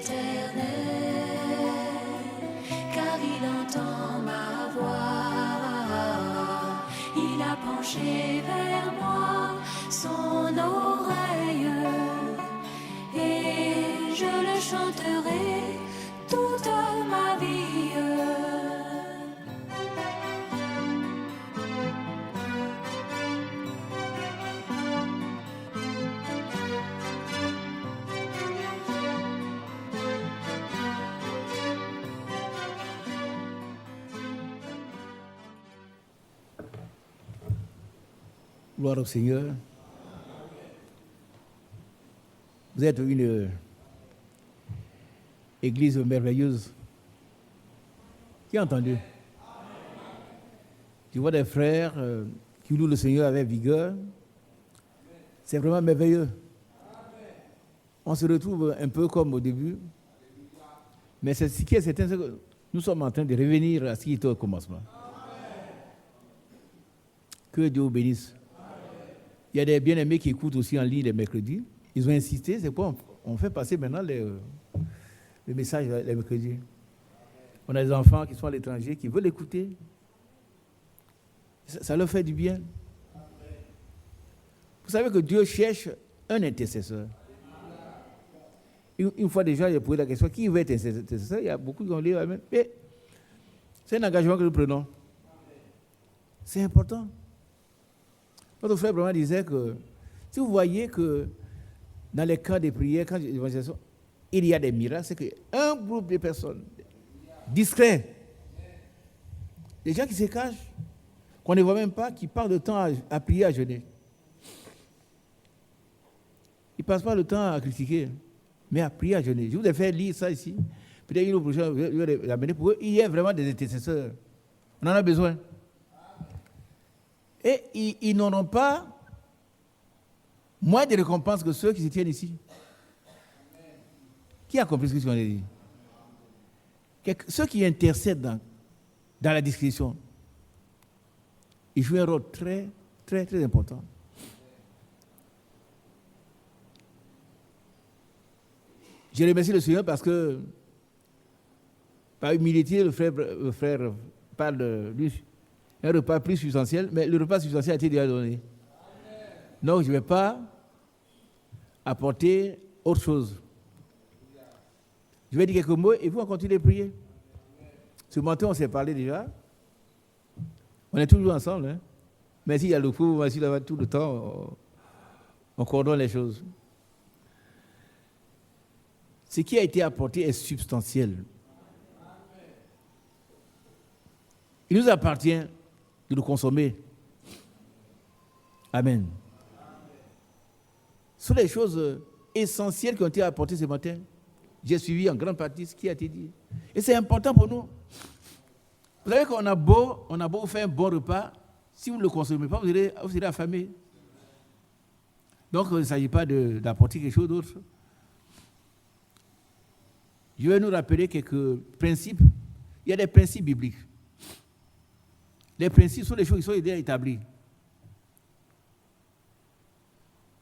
éternel, car il entend ma voix. Il a penché vers moi son oreille, et je le chanterai toute ma vie. Gloire au Seigneur. Vous êtes une église merveilleuse. Qui a entendu? Tu vois des frères qui louent le Seigneur avec vigueur. C'est vraiment merveilleux. On se retrouve un peu comme au début. Mais ce qui est certain, c'est que nous sommes en train de revenir à ce qui était au commencement. Que Dieu vous bénisse. Il y a des bien-aimés qui écoutent aussi en ligne les mercredis. Ils ont insisté, c'est quoi? On fait passer maintenant les messages les mercredis. On a des enfants qui sont à l'étranger, qui veulent écouter. Ça leur fait du bien. Vous savez que Dieu cherche un intercesseur. Une fois déjà, j'ai posé la question, qui veut être intercesseur? Il y a beaucoup qui ont dit, mais c'est un engagement que nous prenons. C'est important. Notre frère vraiment disait que si vous voyez que dans les cas de prière, quand l'évangélisation, il y a des miracles, c'est qu'un groupe de personnes discrets, des gens qui se cachent, qu'on ne voit même pas, qui passent le temps à prier, à jeûner. Ils ne passent pas le temps à critiquer, mais à prier, à jeûner. Je vous ai fait lire ça ici. Peut-être une autre prochaine, je vais l'amener pour eux. Il y a vraiment des intercesseurs. On en a besoin. Et ils n'auront pas moins de récompenses que ceux qui se tiennent ici. Qui a compris ce que je viens de dire? Ceux qui intercèdent dans la discrétion, ils jouent un rôle très, très, très important. Je remercie le Seigneur parce que, par humilité, le frère parle de lui. Un repas plus substantiel, mais le repas substantiel a été déjà donné. Donc, je ne vais pas apporter autre chose. Je vais dire quelques mots et vous, on continue de prier. Ce matin, on s'est parlé déjà. On est toujours ensemble. Hein? Mais s'il y a le fou, merci d'avoir tout le temps, on coordonne les choses. Ce qui a été apporté est substantiel. Il nous appartient de le consommer. Amen. Ce sont les choses essentielles qui ont été apportées ce matin. J'ai suivi en grande partie ce qui a été dit. Et c'est important pour nous. Vous savez qu'on a beau faire un bon repas, si vous ne le consommez pas, vous serez affamé. Donc, il ne s'agit pas d'apporter quelque chose d'autre. Je vais nous rappeler quelques principes. Il y a des principes bibliques. Les principes sont des choses qui sont déjà établies.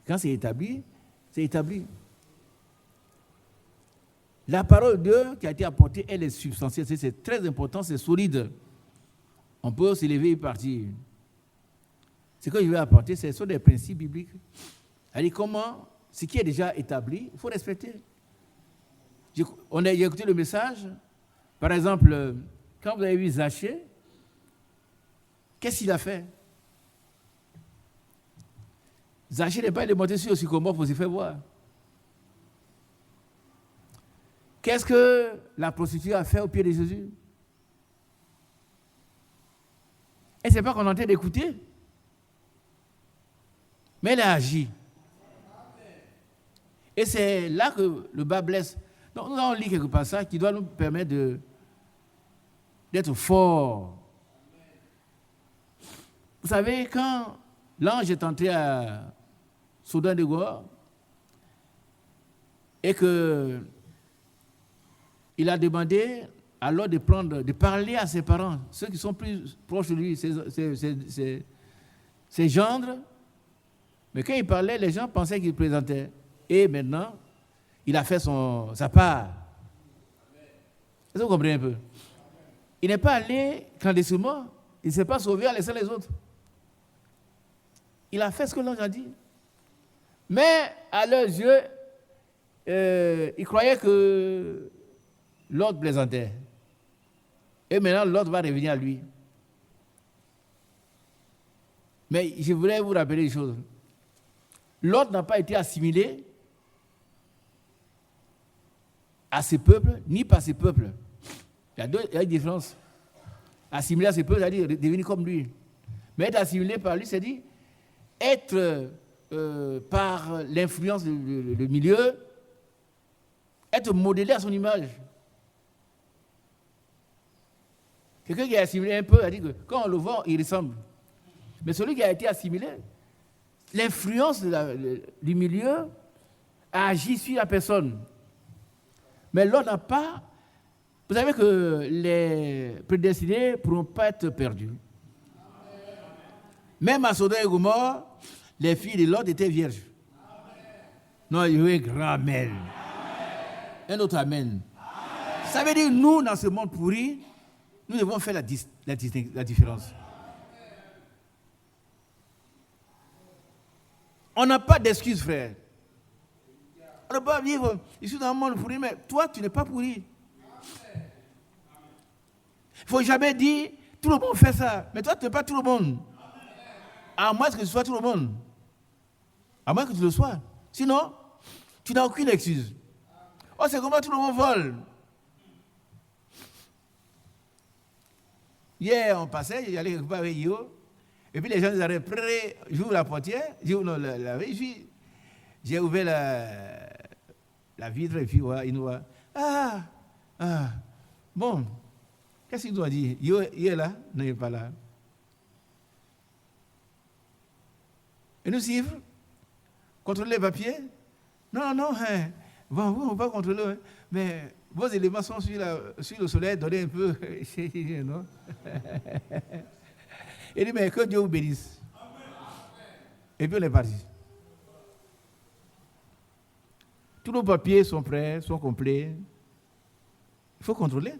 Quand c'est établi, c'est établi. La parole de Dieu qui a été apportée, elle est substantielle. C'est très important, c'est solide. On peut se lever et partir. Ce que je vais apporter, ce sont des principes bibliques. C'est-à-dire comment, ce qui est déjà établi, il faut respecter. J'ai écouté le message. Par exemple, quand vous avez vu Zachée, qu'est-ce qu'il a fait? Zachée n'est pas monté sur le sycomore pour se faire voir. Qu'est-ce que la prostituée a fait au pied de Jésus? Elle ne s'est pas contentée d'écouter, mais elle a agi. Et c'est là que le bas blesse. Donc, nous allons lire quelques passages qui doivent nous permettre d'être forts. Vous savez, quand l'ange est entré à Sodome et Gomorrhe et que il a demandé alors de parler à ses parents, ceux qui sont plus proches de lui, ses gendres. Mais quand il parlait, les gens pensaient qu'il plaisantait. Et maintenant, il a fait sa part. Est-ce que vous comprenez un peu? Il n'est pas allé clandestinement, il ne s'est pas sauvé en laissant les autres. Il a fait ce que l'ange a dit. Mais à leurs yeux, ils croyaient que l'autre plaisantait. Et maintenant, l'autre va revenir à lui. Mais je voulais vous rappeler une chose. L'autre n'a pas été assimilé à ses peuples, ni par ses peuples. Il y a une différence. Assimilé à ses peuples, c'est-à-dire devenir comme lui. Mais être assimilé par lui, c'est-à-dire être par l'influence du milieu, être modélé à son image. Quelqu'un qui est assimilé un peu a dit que quand on le voit, il ressemble. Mais celui qui a été assimilé, l'influence du milieu a agi sur la personne. Mais l'autre n'a pas. Vous savez que les prédestinés ne pourront pas être perdus. Même à Sodome et Gomorrhe, les filles de l'autre étaient vierges. Non, il y a eu un grand amen. Un autre amen. Ça veut dire, nous, dans ce monde pourri, nous devons faire la différence. On n'a pas d'excuses, frère. On ne peut pas vivre ici dans un monde pourri, mais toi, tu n'es pas pourri. Il ne faut jamais dire, tout le monde fait ça, mais toi, tu n'es pas tout le monde. À moins que tu sois tout le monde. À moins que tu le sois. Sinon, tu n'as aucune excuse. Oh, c'est comment tout le monde vole. Hier, on passait, j'allais quelque part avec Yo, et puis les gens nous arrivaient, j'ouvre la portière, j'ai ouvert la vitre, et puis ils nous voient. Bon, qu'est-ce qu'il nous a dit? Yo, il est là? Non, il n'est pas là. Et nous suivre, contrôler les papiers? Non, bon, on ne va pas contrôler, hein, mais vos éléments sont sur le soleil, donnez un peu. Non? Il dit, mais que Dieu vous bénisse. Et puis on est parti. Tous nos papiers sont prêts, sont complets. Il faut contrôler.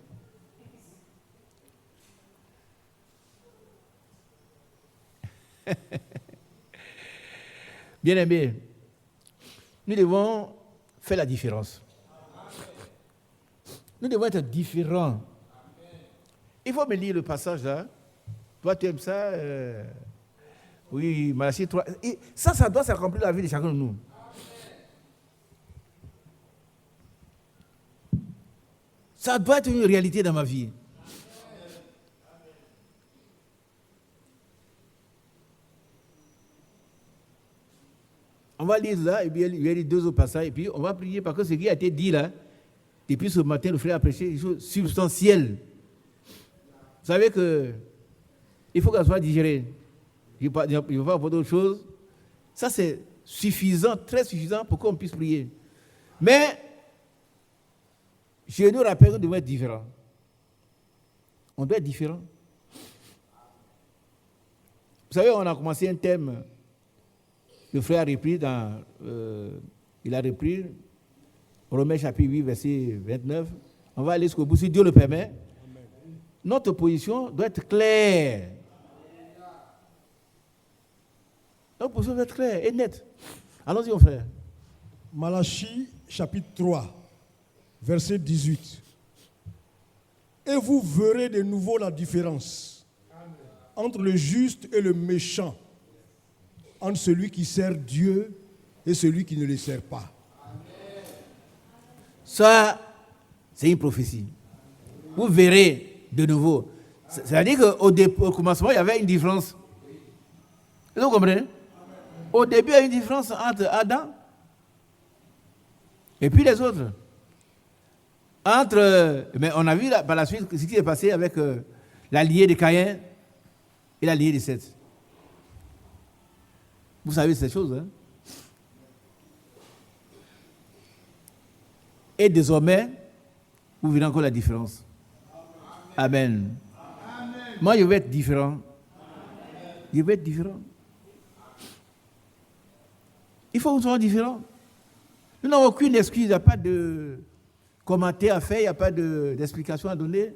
Bien-aimés, nous devons faire la différence. Nous devons être différents. Il faut me lire le passage là. Toi, tu aimes ça? Oui, Malachie 3. Et ça doit s'accomplir dans la vie de chacun de nous. Ça doit être une réalité dans ma vie. On va lire là, et puis il y a les deux autres passages, et puis on va prier parce que ce qui a été dit là, depuis ce matin, le frère a prêché des choses substantielles. Vous savez que il faut qu'elle soit digérée. Je ne vais pas apporter d'autres choses. Ça, c'est suffisant, très suffisant pour qu'on puisse prier. Mais, je nous rappelle qu'on doit être différent. On doit être différent. Vous savez, on a commencé un thème. Le frère a repris il a repris Romains chapitre 8, verset 29. On va aller jusqu'au bout, si Dieu le permet. Notre position doit être claire. Notre position doit être claire et nette. Allons-y, mon frère. Malachie chapitre 3, verset 18. Et vous verrez de nouveau la différence entre le juste et le méchant, entre celui qui sert Dieu et celui qui ne le sert pas. Ça, c'est une prophétie. Vous verrez de nouveau. C'est-à-dire qu'au commencement, il y avait une différence. Vous comprenez? Au début, il y a une différence entre Adam et puis les autres. Mais on a vu par la suite ce qui s'est passé avec l'allié de Caïn et l'allié de Seth. Vous savez ces choses, hein? Et désormais, vous verrez encore la différence. Amen. Amen. Moi, je vais être différent. Je vais être différent. Il faut que nous soyons différents. Nous n'avons aucune excuse, il n'y a pas de commentaire à faire, il n'y a pas d'explication à donner.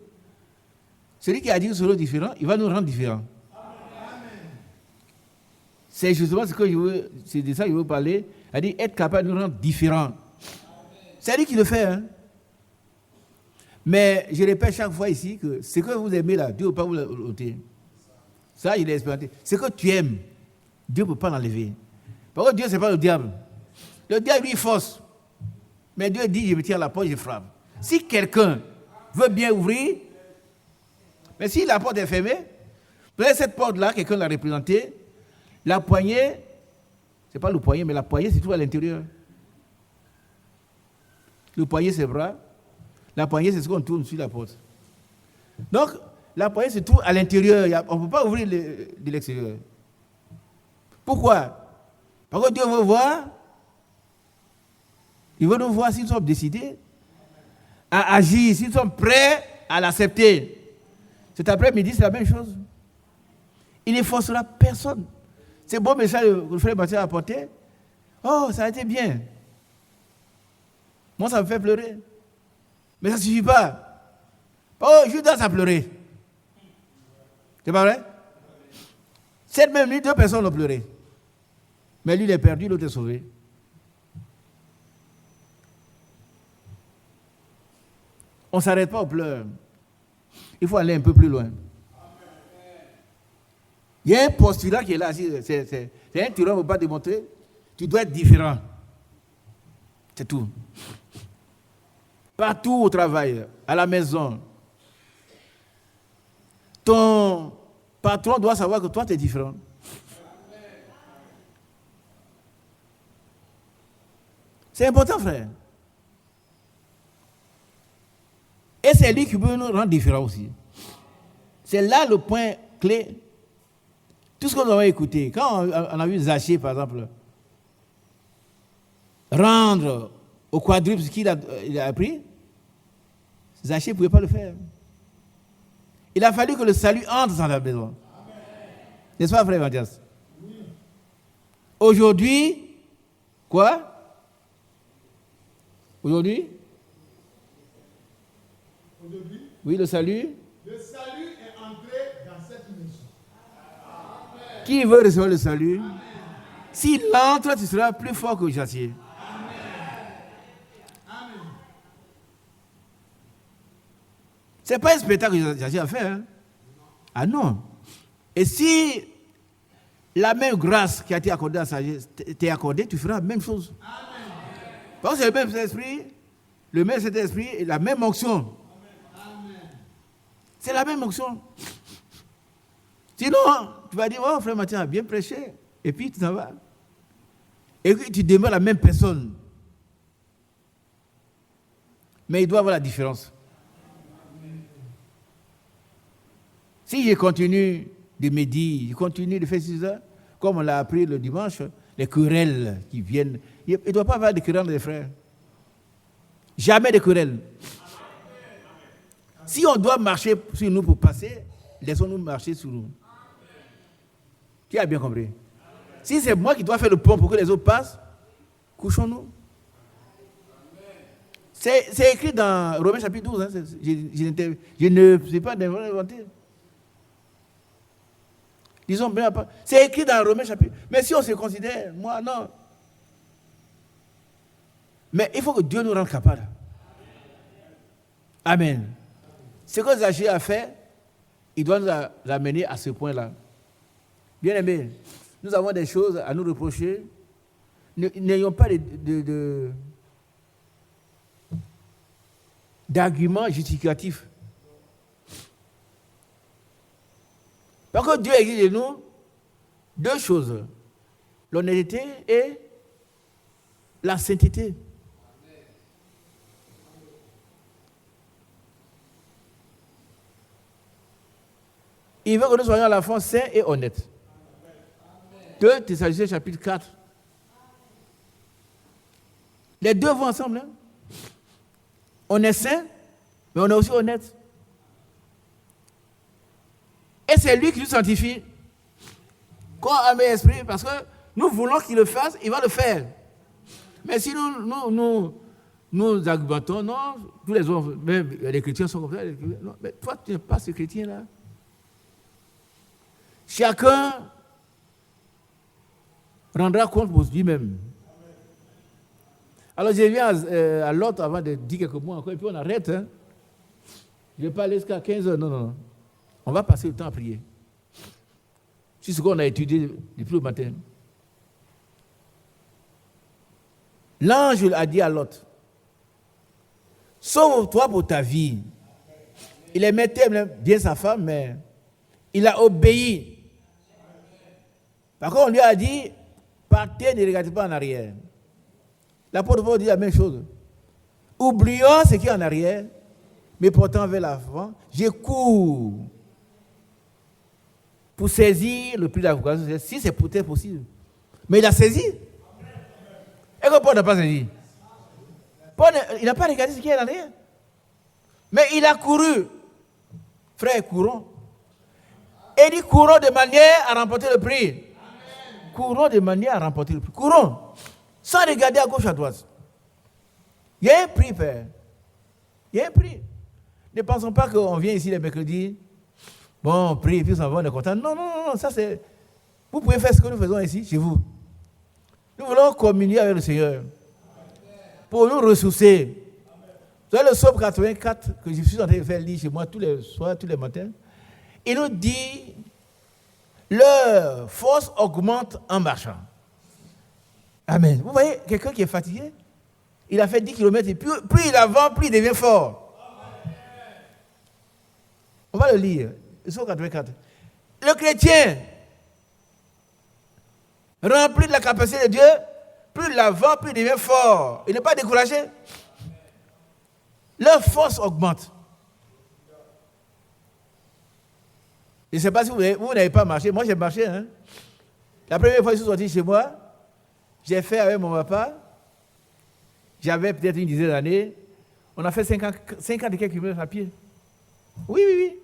Celui qui a dit que nous serons différents, il va nous rendre différents. C'est justement c'est de ça que je veux parler. Il a dit être capable de nous rendre différents. C'est lui qui le fait. Hein? Mais je répète chaque fois ici que ce que vous aimez là, Dieu ne peut pas vous l'ôter. Ça, il est expérimenté. Ce que tu aimes, Dieu ne peut pas l'enlever. Par contre, Dieu, ce n'est pas le diable. Le diable, lui, il force. Mais Dieu dit, je me tiens à la porte, je frappe. Si quelqu'un veut bien ouvrir, mais si la porte est fermée, peut-être cette porte-là, quelqu'un l'a représentée, la poignée, ce n'est pas le poignet, mais la poignée, c'est tout à l'intérieur. Le poignet, c'est le bras. La poignée, c'est ce qu'on tourne sur la porte. Donc, la poignée, c'est tout à l'intérieur. On ne peut pas ouvrir de l'extérieur. Pourquoi? Parce que Dieu veut voir. Il veut nous voir si nous sommes décidés à agir, si nous sommes prêts à l'accepter. Cet après-midi, c'est la même chose. Il ne forcera personne. C'est bon message que le frère Mathieu a apporté. Oh, ça a été bien. Moi, ça me fait pleurer. Mais ça ne suffit pas. Oh, Judas a pleuré. C'est pas vrai? Cette même nuit, 2 personnes ont pleuré. Mais lui, il est perdu, l'autre est sauvé. On ne s'arrête pas aux pleurs. Il faut aller un peu plus loin. Il y a un postulat qui est là. C'est un tyran, on ne peut pas démontrer. Tu dois être différent. C'est tout. Partout au travail, à la maison. Ton patron doit savoir que toi, tu es différent. C'est important, frère. Et c'est lui qui peut nous rendre différents aussi. C'est là le point clé. Tout ce que nous avons écouté, quand on a vu Zachée, par exemple, rendre au quadruple ce qu'il a appris, Zachée ne pouvait pas le faire. Il a fallu que le salut entre dans la maison. N'est-ce pas, frère Mathias? Aujourd'hui, quoi? Aujourd'hui? Oui, le salut. Le salut est entré dans cette maison. Qui veut recevoir le salut? S'il entre, tu seras plus fort que Zachée. Ce n'est pas un spectacle que Zachée a fait. Hein? Ah non. Et si la même grâce qui a été accordée à Zachée t'est accordée, tu feras la même chose. Parce que c'est le même esprit, le même Saint-Esprit et la même onction. C'est la même onction. Sinon, tu vas dire, oh, frère Mathieu a bien prêché. Et puis tu t'en vas. Et puis tu demeures la même personne. Mais il doit avoir la différence. Si je continue de médire, je continue de faire ça, comme on l'a appris le dimanche, les querelles qui viennent, il ne doit pas avoir de querelles des frères. Jamais de querelles. Si on doit marcher sur nous pour passer, laissons-nous marcher sur nous. Qui a bien compris? Si c'est moi qui dois faire le pont pour que les autres passent, couchons-nous. C'est écrit dans Romains chapitre 12. Hein, je ne sais pas d'inventer. Disons bien, c'est écrit dans Romains chapitre. Mais si on se considère, moi, non. Mais il faut que Dieu nous rende capables. Amen. Ce que Zachée a fait, il doit nous amener à ce point-là. Bien aimé, nous avons des choses à nous reprocher. N'ayons pas d'arguments justificatifs. Parce que Dieu exige de nous 2 choses. L'honnêteté et la sainteté. Il veut que nous soyons à la fois saints et honnêtes. 2 Thessaloniciens chapitre 4. Les 2 vont ensemble. Hein? On est saint, mais on est aussi honnête. Et c'est lui qui nous sanctifie. Corps, âme et esprit, parce que nous voulons qu'il le fasse, il va le faire. Mais si nous nous argumentons, non, tous les hommes, même les chrétiens sont comme ça. Non, mais toi, tu n'es pas ce chrétien-là. Chacun rendra compte pour lui-même. Alors, je viens à Lot avant de dire quelques mots encore, et puis on arrête. Hein. Je ne vais pas aller jusqu'à 15 heures, non. On va passer le temps à prier. C'est ce qu'on a étudié depuis le matin. L'ange a dit à Lot, sauve-toi pour ta vie. Il aimait bien sa femme, mais il a obéi. Par contre, on lui a dit, partez, ne regardez pas en arrière. L'apôtre Paul dit la même chose. Oublions ce qui est en arrière, mais portant vers l'avant, je cours pour saisir le prix de la vocation, si c'est peut-être possible. Mais il a saisi. Et que Paul n'a pas saisi. Paul, il n'a pas regardé ce qui est en arrière. Mais il a couru. Frère, courons. Et il dit, courons de manière à remporter le prix. Amen. Courons de manière à remporter le prix. Courons. Sans regarder à gauche, à droite. Il y a un prix, Père. Il y a un prix. Ne pensons pas qu'on vient ici le mercredi, bon, on prie, puis on s'en va, on est content. Non, ça c'est... Vous pouvez faire ce que nous faisons ici, chez vous. Nous voulons communier avec le Seigneur. Pour nous ressourcer. Vous savez, le psaume 84, que je suis en train de faire lire chez moi tous les soirs, tous les matins, il nous dit, leur force augmente en marchant. Amen. Vous voyez, quelqu'un qui est fatigué, il a fait 10 km et plus il avance, plus il devient fort. On va le lire. Le psaume 84. Le chrétien, rempli de la capacité de Dieu, plus il avance, plus il devient fort. Il n'est pas découragé. Leur force augmente. Je ne sais pas si vous n'avez pas marché. Moi, j'ai marché. Hein. La première fois que je suis sorti chez moi, j'ai fait avec mon papa. J'avais peut-être une dizaine d'années. On a fait 50 et quelques kilomètres à pied. Oui.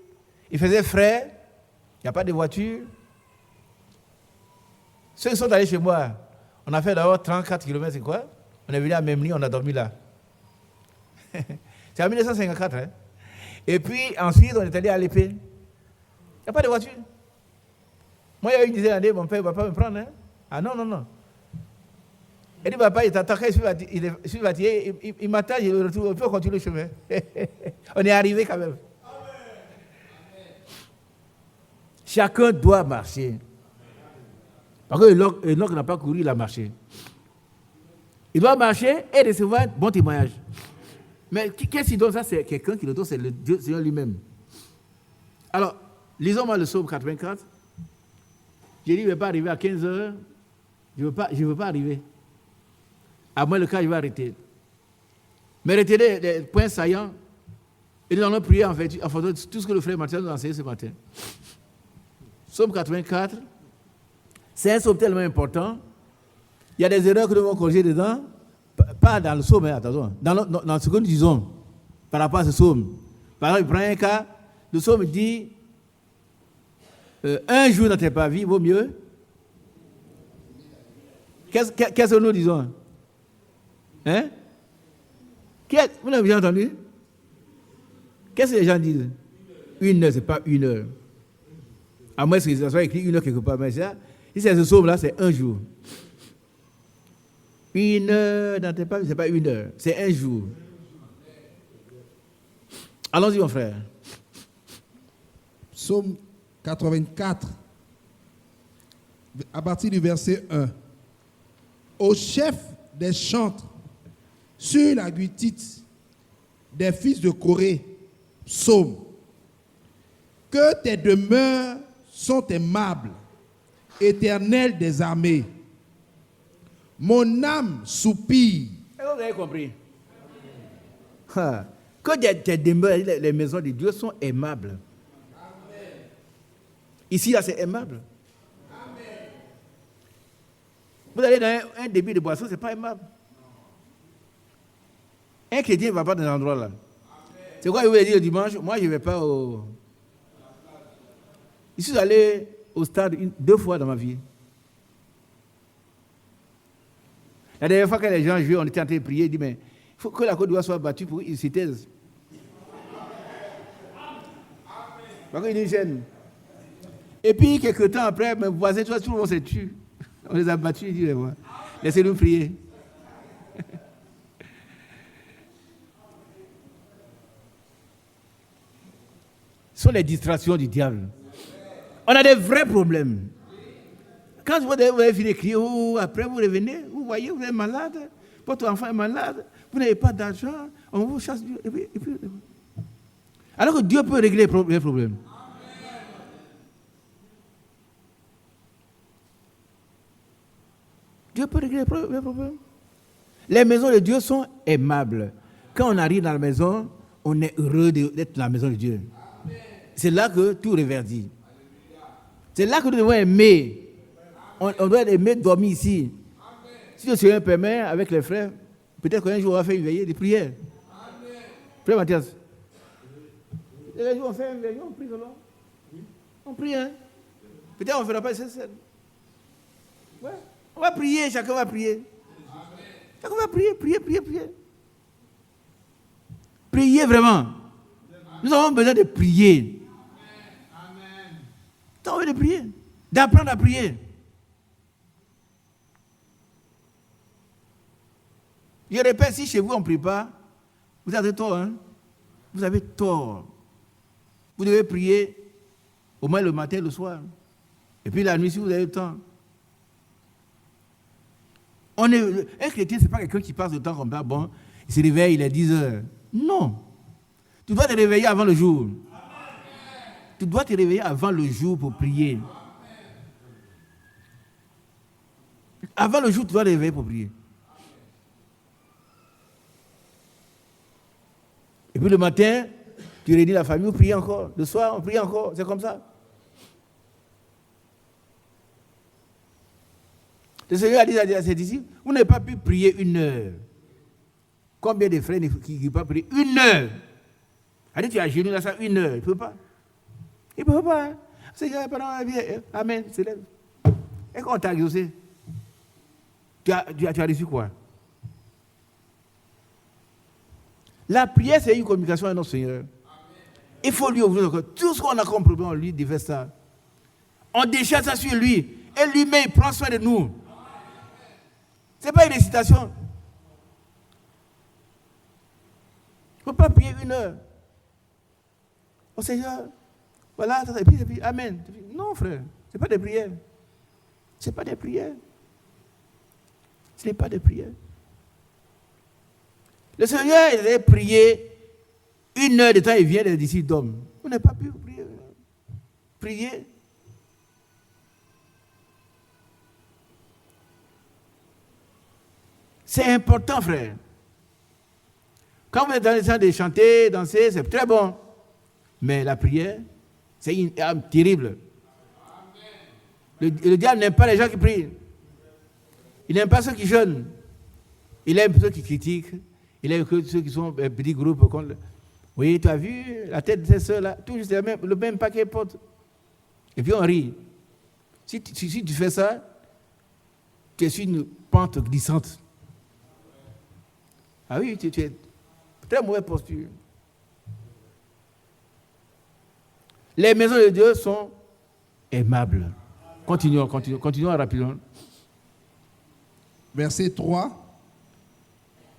Il faisait frais. Il n'y a pas de voiture. Ceux qui sont allés chez moi, on a fait d'abord 34 km, c'est quoi? On est venu à Memli, on a dormi là. C'est en 1954. Hein? Et puis ensuite, on est allé à l'épée. Il n'y a pas de voiture. Moi, il y avait une dizaine d'années, mon père ne va pas me prendre. Hein? Ah non. Il dit, papa, il t'attend, je suis fatigué, il m'attend, je le retrouve, on peut continuer le chemin. On est arrivé quand même. Chacun doit marcher. Parce que Enoch n'a pas couru, il a marché. Il doit marcher et recevoir un bon témoignage. Mais qu'est-ce qu'il donne ça? C'est quelqu'un qui le donne, c'est le Dieu, Seigneur lui-même. Alors, lisons-moi le psaume 84. J'ai dit, je ne vais pas arriver à 15 heures. Je ne veux pas arriver. À moins le cas, je vais arrêter. Mais retenez les points saillants. Et nous allons prier en fonction de tout ce que le frère Mathieu nous a enseigné ce matin. Psaume 84. C'est un psaume tellement important. Il y a des erreurs que nous devons corriger dedans. Pas dans le psaume, attention. Dans ce que nous disons par rapport à ce psaume. Par exemple, il prend un cas. Le psaume dit un jour dans tes parvis vaut mieux. Qu'est-ce que nous disons? Hein? Vous l'avez déjà entendu? Qu'est-ce que les gens disent? 1 heure, ce n'est pas 1 heure. À moins que ça soit écrit 1 heure quelque part. Mais ça, si c'est ce psaume-là, c'est un jour. 1 heure dans tes parvis, ce n'est pas 1 heure, c'est un jour. Allons-y, mon frère. Psaume 84, à partir du verset 1. Au chef des chantres, sur la guitite des fils de Corée, psaume. Que tes demeures sont aimables, Éternel des armées. Mon âme soupire. Vous avez compris? Que tes demeures, les maisons de Dieu sont aimables. Amen. Ici, là, c'est aimable. Amen. Vous allez dans un débit de boisson, ce n'est pas aimable. Un chrétien ne va pas dans un endroit là. C'est quoi je voulais dire le dimanche? Moi, je ne vais pas au... Je suis allé au stade 2 fois dans ma vie. La dernière fois que les gens jouaient, on était en train de prier, ils disent, mais faut que la Côte d'Ivoire soit battue pour qu'ils s'y taisent. Parce qu'il nous gêne. Et puis, quelques temps après, mes voisins, tout le monde s'est tué. On les a battus, ils disent, laissez-nous prier. Ce sont les distractions du diable. On a des vrais problèmes. Quand vous avez fini de crier, après vous revenez, vous voyez, vous êtes malade, votre enfant est malade, vous n'avez pas d'argent, on vous chasse. Et puis, alors que Dieu peut régler les problèmes. Dieu peut régler les problèmes. Les maisons de Dieu sont aimables. Quand on arrive dans la maison, on est heureux d'être dans la maison de Dieu. C'est là que tout reverdit. C'est là que nous devons aimer. On doit aimer dormir ici. Si le Seigneur permet, avec les frères, peut-être qu'un jour on va faire une veillée de prière. Frère Mathias. Et un jour on fait une veillée, on prie alors. On prie, hein. Peut-être on ne fera pas ça. Ouais. On va prier, chacun va prier. Chacun va prier. Priez vraiment. Nous avons besoin de prier. Nous avons besoin de prier. D'apprendre à prier. Je répète, si chez vous on ne prie pas, vous avez tort. Hein? Vous avez tort. Vous devez prier au moins le matin et le soir. Et puis la nuit, si vous avez le temps. Un chrétien, ce n'est pas quelqu'un qui passe le temps comme ça. Bon, il se réveille, il est 10 heures. Non. Tu dois te réveiller avant le jour. Tu dois te réveiller avant le jour pour prier. Avant le jour, tu dois te réveiller pour prier. Et puis le matin, tu réunis la famille, on prie encore. Le soir, on prie encore. C'est comme ça. Le Seigneur a dit à ses disciples, vous n'avez pas pu prier 1 heure. Combien de frères qui ne peuvent pas prier 1 heure? Il a dit, tu as genoux là, ça 1 heure. Il ne peut pas. Il ne peut pas. Hein? Seigneur, pendant la vie, amen, c'est là. Et quand on t'a exaucé, tu as reçu quoi? La prière, c'est une communication avec notre Seigneur. Il faut lui ouvrir le cœur. Tout ce qu'on a comme problème, on lui déverse ça. On décharge ça sur lui. Et lui-même, il prend soin de nous. Ce n'est pas une récitation. Il ne faut pas prier 1 heure. Oh Seigneur, voilà, et puis, amen. Non, frère, ce n'est pas des prières. Ce n'est pas des prières. Ce n'est pas des prières. Le Seigneur, il avait prié 1 heure de temps, il vient des disciples d'hommes. On n'a pas pu prier. Prier. C'est important, frère. Quand vous êtes dans le temps de chanter, danser, c'est très bon. Mais la prière, c'est une arme terrible. Le diable n'aime pas les gens qui prient. Il n'aime pas ceux qui jeûnent. Il aime ceux qui critiquent. Il aime ceux qui sont petits groupes. Oui, tu as vu la tête de ces soeurs-là, tout juste le même paquet porte. Et puis on rit. Si tu fais ça, tu es sur une pente glissante. Ah oui, tu es très mauvaise posture. Les maisons de Dieu sont aimables. Continuons rapidement. Verset 3.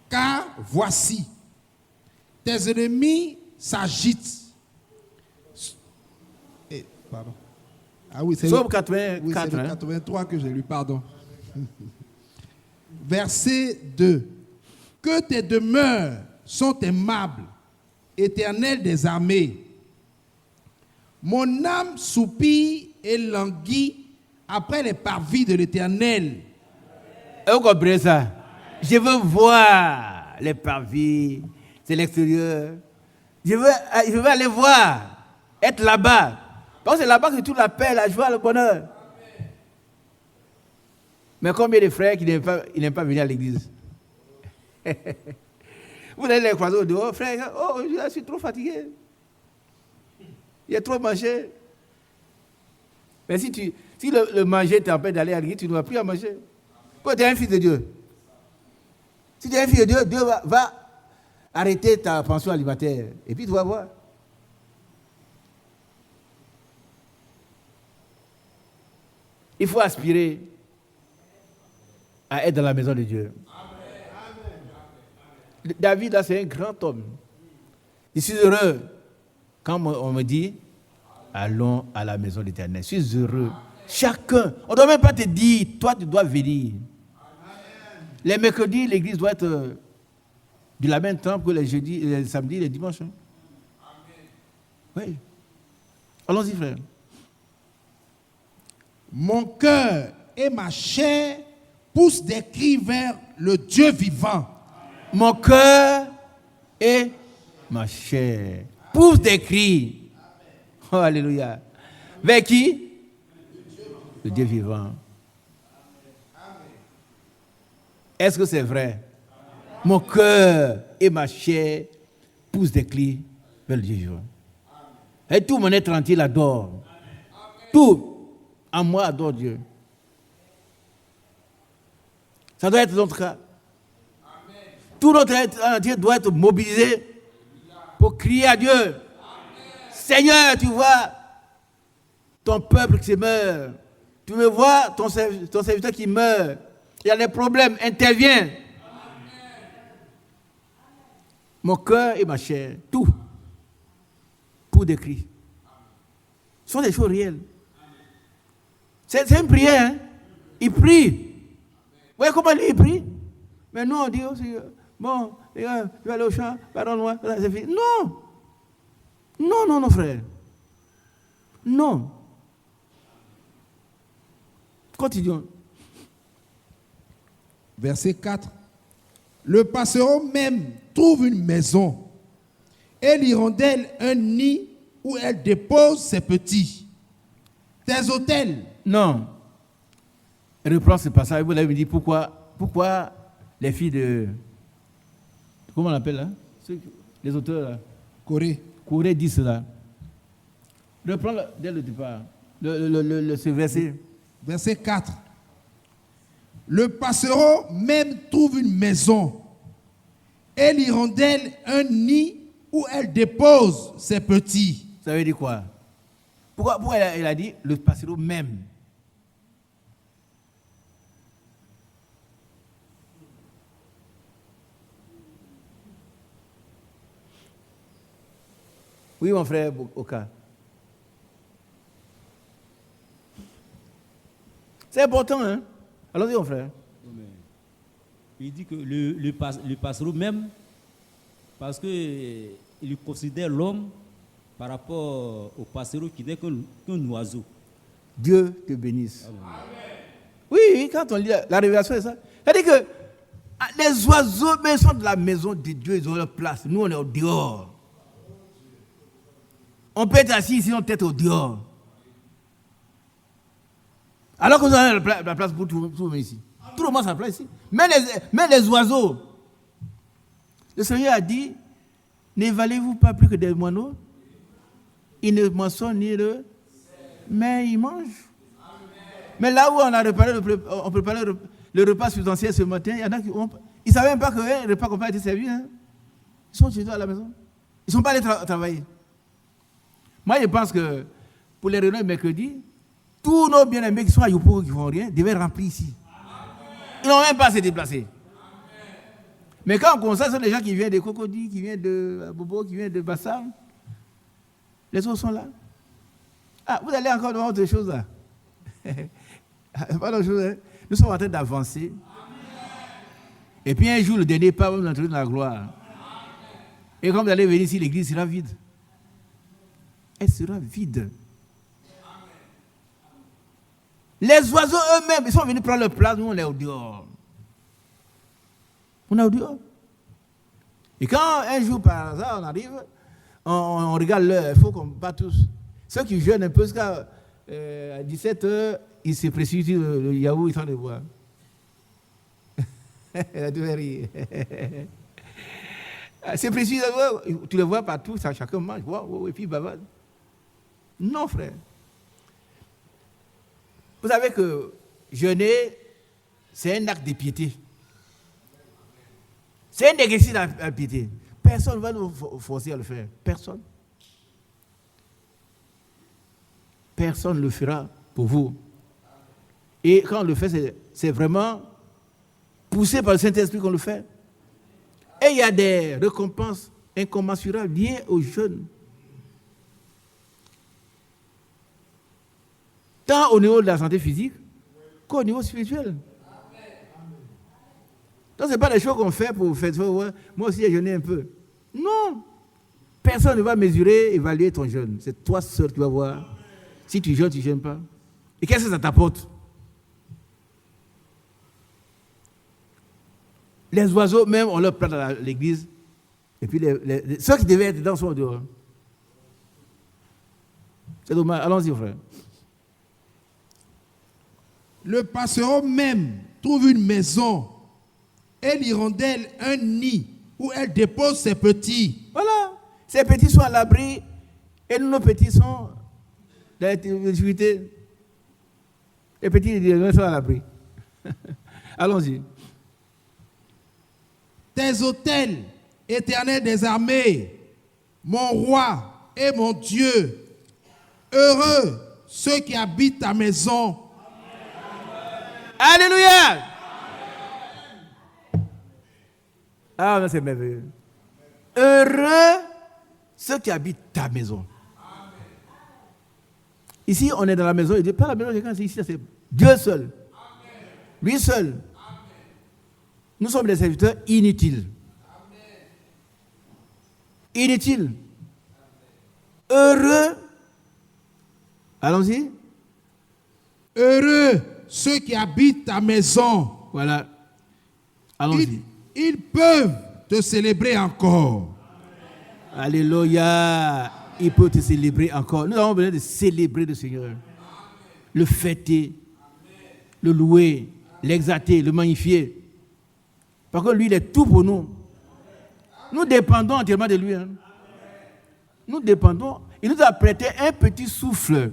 Car voici, tes ennemis s'agitent. Pardon. Ah oui, c'est Psaume 84. Oui, c'est le 83 que j'ai lu, pardon. Verset 2. Que tes demeures sont aimables, Éternel des armées. Mon âme soupire et languit après les parvis de l'Éternel. Et vous comprenez ça? Je veux voir les parvis, c'est l'extérieur. Je veux aller voir, être là-bas. Parce que c'est là-bas que tout la paix, la joie, le bonheur. Mais combien de frères qui n'aiment pas venir à l'église? Vous allez les croiser au dehors, frère, oh, je suis trop fatigué. Il y a trop mangé. Mais si le manger t'empêche d'aller à l'église, tu ne vas plus à manger. Pourquoi tu es un fils de Dieu? Si tu es un fils de Dieu, Dieu va arrêter ta pension alimentaire. Et puis tu vas voir. Il faut aspirer à être dans la maison de Dieu. David, là, c'est un grand homme. Je suis heureux quand on me dit allons à la maison de l'Éternel. Je suis heureux. Chacun. On ne doit même pas te dire, toi, tu dois venir. Les mercredis, l'église doit être du la même temps que les jeudis, les samedis, les dimanches. Oui. Allons-y, frère. Mon cœur et ma chair poussent des cris vers le Dieu vivant. Mon cœur et ma chair poussent des cris. Oh, alléluia. Vers qui? Le Dieu vivant. Est-ce que c'est vrai? Mon cœur et ma chair poussent des cris vers le Dieu vivant. Et tout mon être entier l'adore. Tout en moi adore Dieu. Ça doit être notre cas. Tout notre être entier doit être mobilisé pour crier à Dieu. Seigneur, tu vois ton peuple qui se meurt. Tu me vois ton serviteur qui meurt. Il y a des problèmes, interviens. Mon cœur et ma chair, tout, pour des cris. Ce sont des choses réelles. C'est une prière, hein? Il prie. Vous voyez comment il prie? Mais nous, on dit aussi, bon, je vais aller au champ, pardonne-moi, c'est fini. Non. Non, non, non, frère. Non. Continuons. Verset 4. Le passereau même trouve une maison et l'hirondelle un nid où elle dépose ses petits. Tes autels. Non. Elle reprend ce passage. Vous l'avez dit, pourquoi les filles de... Comment on appelle là? Les auteurs là. Corée dit cela. Reprends dès le départ. Ce verset. Verset 4. Le passereau même trouve une maison et l'hirondelle un nid où elle dépose ses petits. Ça veut dire quoi? Pourquoi elle a dit le passereau même? Oui, mon frère Oka. C'est important, hein? Allons-y, mon frère. Il dit que le passereau même, parce qu'il considère l'homme par rapport au passereau qui n'est qu'un oiseau. Dieu te bénisse. Amen. Oui, quand on lit la révélation, c'est ça. C'est-à-dire que les oiseaux, mais ils sont de la maison de Dieu, ils ont leur place. Nous, on est au dehors. On peut être assis ici, on peut être au dehors. Alors que vous avez la place pour tout le monde ici. Tout le monde a la place ici. Mais les oiseaux. Le Seigneur a dit, ne valez-vous pas plus que des moineaux? Ils ne moissonnent ni mais ils mangent. Mais là où on préparait le repas substantiel ce matin, il y en a qui ils ne savaient même pas que le repas qu'on a été servi. Hein. Ils sont chez eux à la maison. Ils ne sont pas allés travailler. Moi, je pense que pour les réunions de mercredi, tous nos bien-aimés qui sont à Yopougon qui ne font rien devaient remplir ici. Ils n'ont même pas à se déplacer. Mais quand on constate, ce sont des gens qui viennent de Cocody, qui viennent de Bobo, qui viennent de Bassam. Les autres sont là. Ah, vous allez encore devant autre chose là. Pas d'autre chose, hein? Nous sommes en train d'avancer. Et puis un jour, le dernier pas va nous entrer dans la gloire. Et quand vous allez venir ici, l'église sera vide. Elle sera vide. Les oiseaux eux-mêmes, ils sont venus prendre leur place, nous on est au dehors. On est au dehors. Et quand un jour par hasard on arrive, on regarde l'heure, il faut qu'on bat tous. Ceux qui jeûnent un peu jusqu'à 17h, ils se précipitent le yaourt, ils sont de boire. Elle devait rire. C'est précis, tu le vois partout, ça, chacun mange, et puis bavade. Non, frère. Vous savez que jeûner, c'est un acte de piété. C'est un exercice de piété. personne ne va nous forcer à le faire. Personne. Personne ne le fera pour vous. Et quand on le fait, c'est vraiment poussé par le Saint-Esprit qu'on le fait. Et il y a des récompenses incommensurables liées aux jeunes. Tant au niveau de la santé physique qu'au niveau spirituel. Donc, ce n'est pas des choses qu'on fait pour faire. Moi aussi, j'ai jeûné un peu. Non. Personne ne va mesurer, évaluer ton jeûne. C'est toi seul qui vas voir. Si tu jeûnes, tu ne jeûnes pas. Et qu'est-ce que ça t'apporte? Les oiseaux, même, on leur plante à l'église. Et puis, ceux qui devaient être dedans sont dehors. C'est dommage. Allons-y, frère. Le passereau même trouve une maison et l'hirondelle un nid où elle dépose ses petits. Voilà. Ces petits sont à l'abri et nos petits sont dans la difficulté. Les petits sont à l'abri. Allons-y. Tes autels, éternel des armées, mon roi et mon Dieu, heureux ceux qui habitent ta maison. Alléluia. Ah, c'est merveilleux. Heureux ceux qui habitent ta maison. Ici, on est dans la maison. Il dit pas la maison de quelqu'un, c'est ici, c'est Dieu seul. Lui seul. Nous sommes des serviteurs inutiles. Inutiles. Heureux. Allons-y. Heureux ceux qui habitent ta maison. Voilà. Allons-y. Ils peuvent te célébrer encore. Alléluia. Il peut te célébrer encore. Nous avons besoin de célébrer le Seigneur. Le fêter. Le louer. L'exalter. Le magnifier. Parce que lui, il est tout pour nous. Nous dépendons entièrement de lui. Hein. Nous dépendons. Il nous a prêté un petit souffle.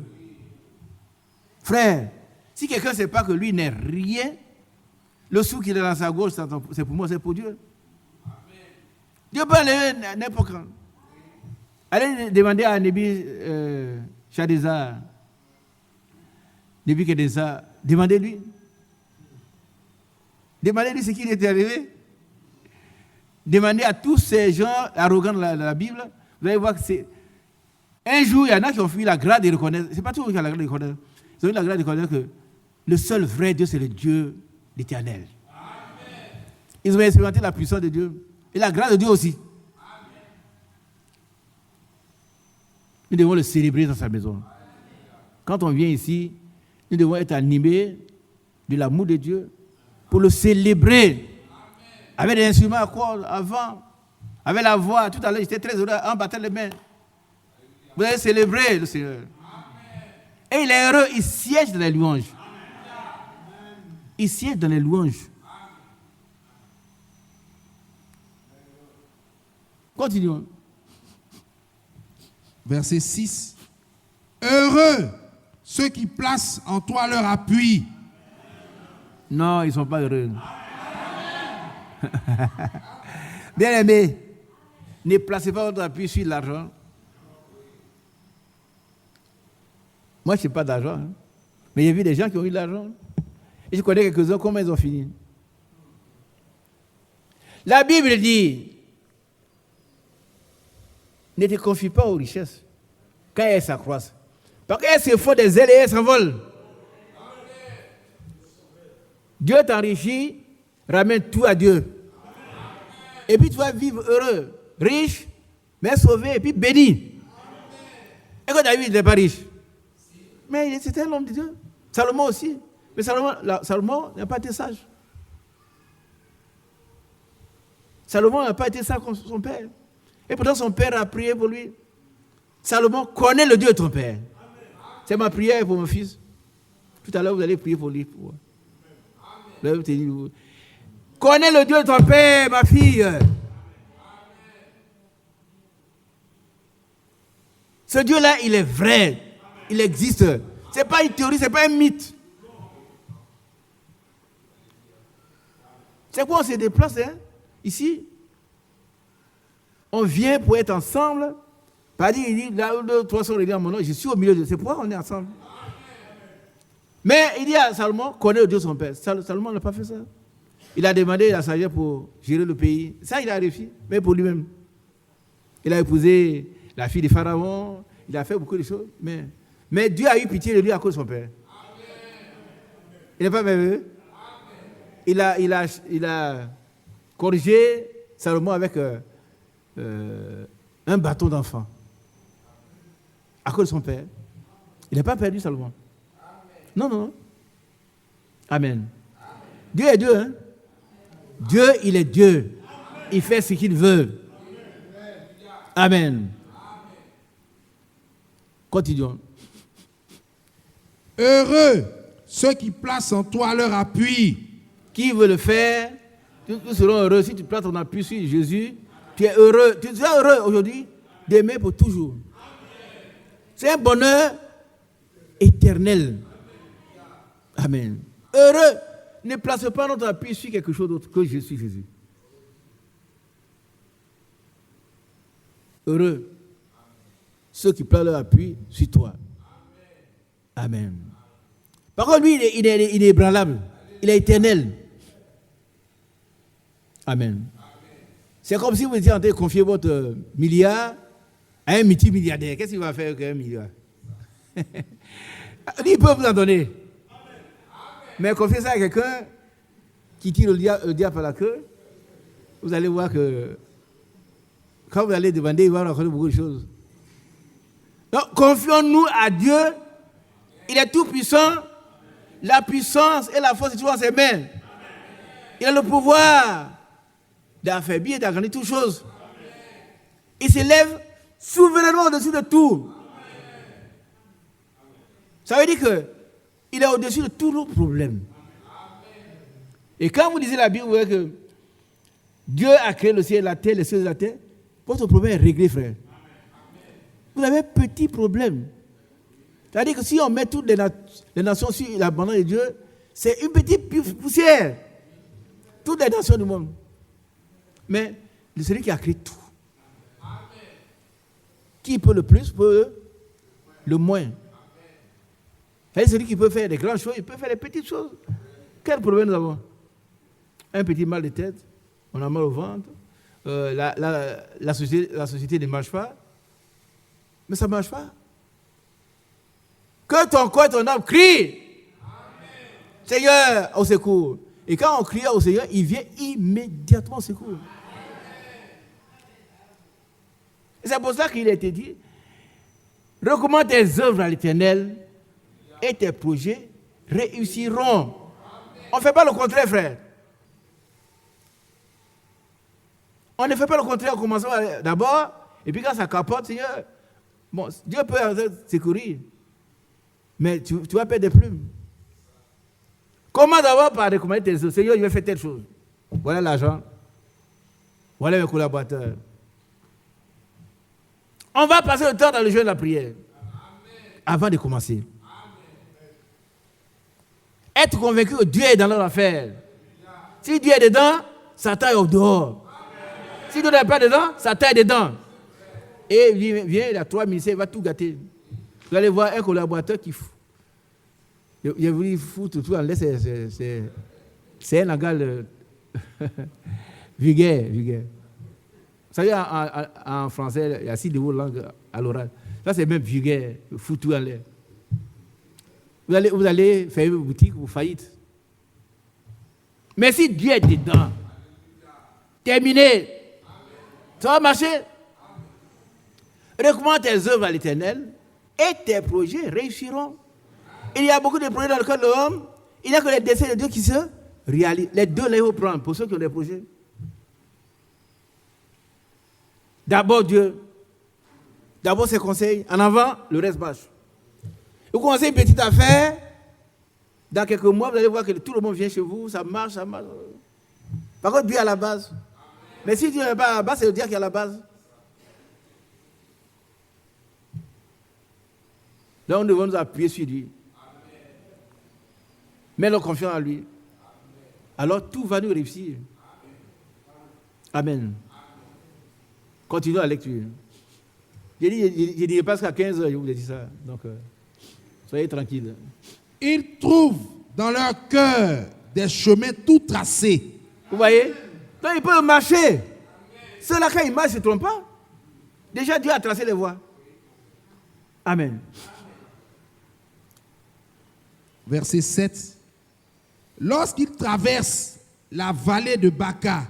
Frère, si quelqu'un ne sait pas que lui n'est rien, le souffle qu'il est dans sa gauche, c'est pour moi, c'est pour Dieu. Dieu peut aller n'importe quand. Allez demander à Nebuchadnezzar, demandez-lui. Demandez-lui ce qui lui était arrivé. Demandez à tous ces gens arrogants de la Bible. Vous allez voir que c'est... Un jour, il y en a qui ont eu la grâce de reconnaître. Ce n'est pas tout le monde qui a la grâce de reconnaître. Ils ont eu la grâce de reconnaître que le seul vrai Dieu, c'est le Dieu l'Éternel. Ils ont expérimenté la puissance de Dieu. Et la grâce de Dieu aussi. Nous devons le célébrer dans sa maison. Quand on vient ici, nous devons être animés de l'amour de Dieu pour le célébrer. Avec des instruments à cordes avant, avec la voix. Tout à l'heure, j'étais très heureux en battant les mains. Vous allez célébrer le Seigneur. Et il est heureux, il siège dans les louanges. Il siège dans les louanges. Continuons. Verset 6. Heureux ceux qui placent en toi leur appui. Non, ils ne sont pas heureux. Bien aimé, ne placez pas votre appui sur l'argent. Moi, je n'ai pas d'argent. Hein. Mais j'ai vu des gens qui ont eu de l'argent. Et je connais quelques-uns, comment ils ont fini. La Bible dit, ne te confie pas aux richesses quand elles s'accroissent. Parce qu'elles se font des ailes et elles s'envolent. Dieu t'enrichit, ramène tout à Dieu. Et puis tu vas vivre heureux, riche, mais sauvé et puis béni. Et quand David n'était pas riche, mais c'était un homme de Dieu. Salomon aussi. Mais Salomon n'a pas été sage. Salomon n'a pas été sage comme son père. Et pourtant son père a prié pour lui. Salomon connaît le Dieu de ton père. C'est ma prière pour mon fils. Tout à l'heure, vous allez prier pour lui. Connais le Dieu de ton père, ma fille. Ce Dieu-là, il est vrai. Il existe. Ce n'est pas une théorie, ce n'est pas un mythe. C'est quoi on se déplace, hein? Ici. On vient pour être ensemble. Pas dire, il dit, là où deux, trois sont réunis en mon nom, je suis au milieu de eux. C'est pourquoi on est ensemble. Mais il dit à Salomon, connais Dieu son père. Salomon n'a pas fait ça. Il a demandé la sagesse pour gérer le pays. Ça, il a réussi, mais pour lui-même. Il a épousé la fille de Pharaon. Il a fait beaucoup de choses. Mais Dieu a eu pitié de lui à cause de son père. Il n'est pas merveilleux. Il a corrigé Salomon avec un bâton d'enfant. À cause de son père. Il n'a pas perdu Salomon. Non. Amen. Dieu est Dieu, hein? Dieu, il est Dieu. Il fait ce qu'il veut. Amen. Continuons. Heureux ceux qui placent en toi leur appui. Qui veut le faire, tous seront heureux. Si tu places ton appui sur Jésus, tu es heureux. Tu seras heureux aujourd'hui, demain pour toujours. C'est un bonheur éternel. Amen. Heureux. Ne place pas notre appui sur quelque chose d'autre que je suis Jésus. Heureux. Ceux qui placent leur appui sur toi. Amen. Par contre, lui, il est inébranlable. Il est éternel. Amen. C'est comme si vous étiez en train de confier votre milliard à un multimilliardaire. Qu'est-ce qu'il va faire avec un milliard? Il peut vous en donner. Mais confiez ça à quelqu'un qui tire le diable par la queue, vous allez voir que quand vous allez demander, il va raconter beaucoup de choses. Donc, confions-nous à Dieu. Il est tout puissant. La puissance et la force sont dans ses mains. Il a le pouvoir d'affaiblir et d'agrandir toutes choses. Il s'élève souverainement au-dessus de tout. Ça veut dire qu'il est au-dessus de tous nos problèmes. Et quand vous lisez la Bible, vous voyez que Dieu a créé le ciel et la terre, les cieux et la terre. Votre problème est réglé, frère. Vous avez un petit problème. C'est-à-dire que si on met toutes les nations sur l'abandon de Dieu, c'est une petite poussière. Toutes les nations du monde. Mais c'est celui qui a créé tout. Qui peut le plus, peut le moins. C'est celui qui peut faire des grandes choses, il peut faire des petites choses. Quel problème nous avons? Un petit mal de tête, on a mal au ventre, la société ne marche pas. Mais ça ne marche pas. Que ton corps et ton âme crient. Seigneur, au secours. Et quand on crie au Seigneur, il vient immédiatement au secours. Et c'est pour ça qu'il a été dit, recommande tes œuvres à l'Éternel et tes projets réussiront. On ne fait pas le contraire, frère. On ne fait pas le contraire, on commence d'abord, et puis quand ça capote, Seigneur, bon, Dieu peut secourir, mais tu vas perdre des plumes. Comment d'abord par recommander tes œuvres? Seigneur, je vais faire telle chose. Voilà l'argent. Voilà mes collaborateurs. On va passer le temps dans le jeûne de la prière. Avant de commencer. Être convaincu que Dieu est dans leur affaire. Si Dieu est dedans, Satan est au dehors. Si Dieu n'est pas dedans, Satan est dedans. Et il vient, il a 3 ministères, il va tout gâter. Vous allez voir un collaborateur qui fout. Il a voulu foutre tout en l'air, c'est un langage vulgaire. Vous savez, en français, il y a 6 niveaux de langue à l'oral. Ça, c'est même vulgaire, foutre tout en l'air. Vous allez faire une boutique, vous faillite. Mais si Dieu est dedans, terminé, ça va marcher. Recommande tes œuvres à l'Éternel et tes projets réussiront. Il y a beaucoup de projets dans le cœur de l'homme. Il n'y a que les desseins de Dieu qui se réalisent. Les deux, là, il faut prendre pour ceux qui ont des projets. D'abord Dieu. D'abord ses conseils. En avant, le reste marche. Vous commencez une petite affaire. Dans quelques mois, vous allez voir que tout le monde vient chez vous. Ça marche, ça marche. Par contre, Dieu est à la base. Mais si Dieu n'est pas à la base, c'est le dire qu'il est à la base. Là, nous devons nous appuyer sur lui. Mets-le confiance en lui. Alors, tout va nous réussir. Amen. Continuons la lecture. J'ai dit presque à 15 heures, je vous ai dit ça. Donc, soyez tranquilles. Ils trouvent dans leur cœur des chemins tout tracés. Vous voyez? Donc, ils peuvent marcher. Ceux-là, quand ils marchent, ils ne se trompent pas. Déjà, Dieu a tracé les voies. Amen. Verset 7. Lorsqu'ils traversent la vallée de Baca,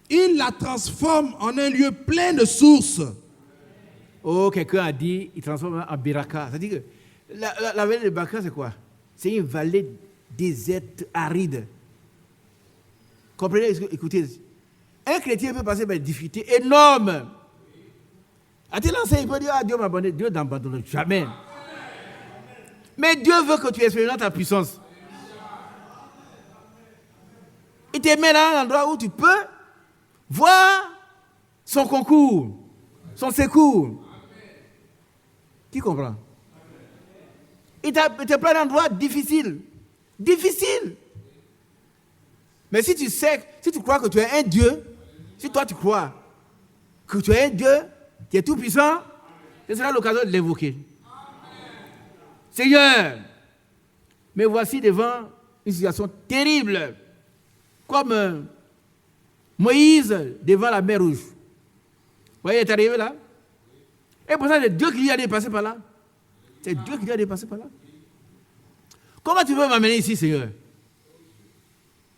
ils la transforment en un lieu plein de sources. Oh, quelqu'un a dit, il transforme en Biraka. C'est-à-dire que la vallée de Baca, c'est quoi? C'est une vallée déserte, aride. Comprenez? Écoutez, un chrétien peut passer par des difficultés énormes. A-t-il lancé, il peut dire, ah, Dieu m'a abandonné. Dieu n'abandonne jamais. Mais Dieu veut que tu expérimentes ta puissance. Il te met dans un endroit où tu peux voir son concours, son secours. Qui comprend? Il te prend un endroit difficile. Difficile. Mais si tu sais, si tu crois que tu es un Dieu, si toi tu crois que tu es un Dieu qui est tout puissant, ce sera l'occasion de l'évoquer. Seigneur, mais voici devant une situation terrible, comme Moïse devant la mer Rouge. Vous voyez, il est arrivé là. Et pour ça, c'est Dieu qui lui a dépassé par là. C'est Dieu qui lui a dépassé par là. Comment tu veux m'amener ici, Seigneur?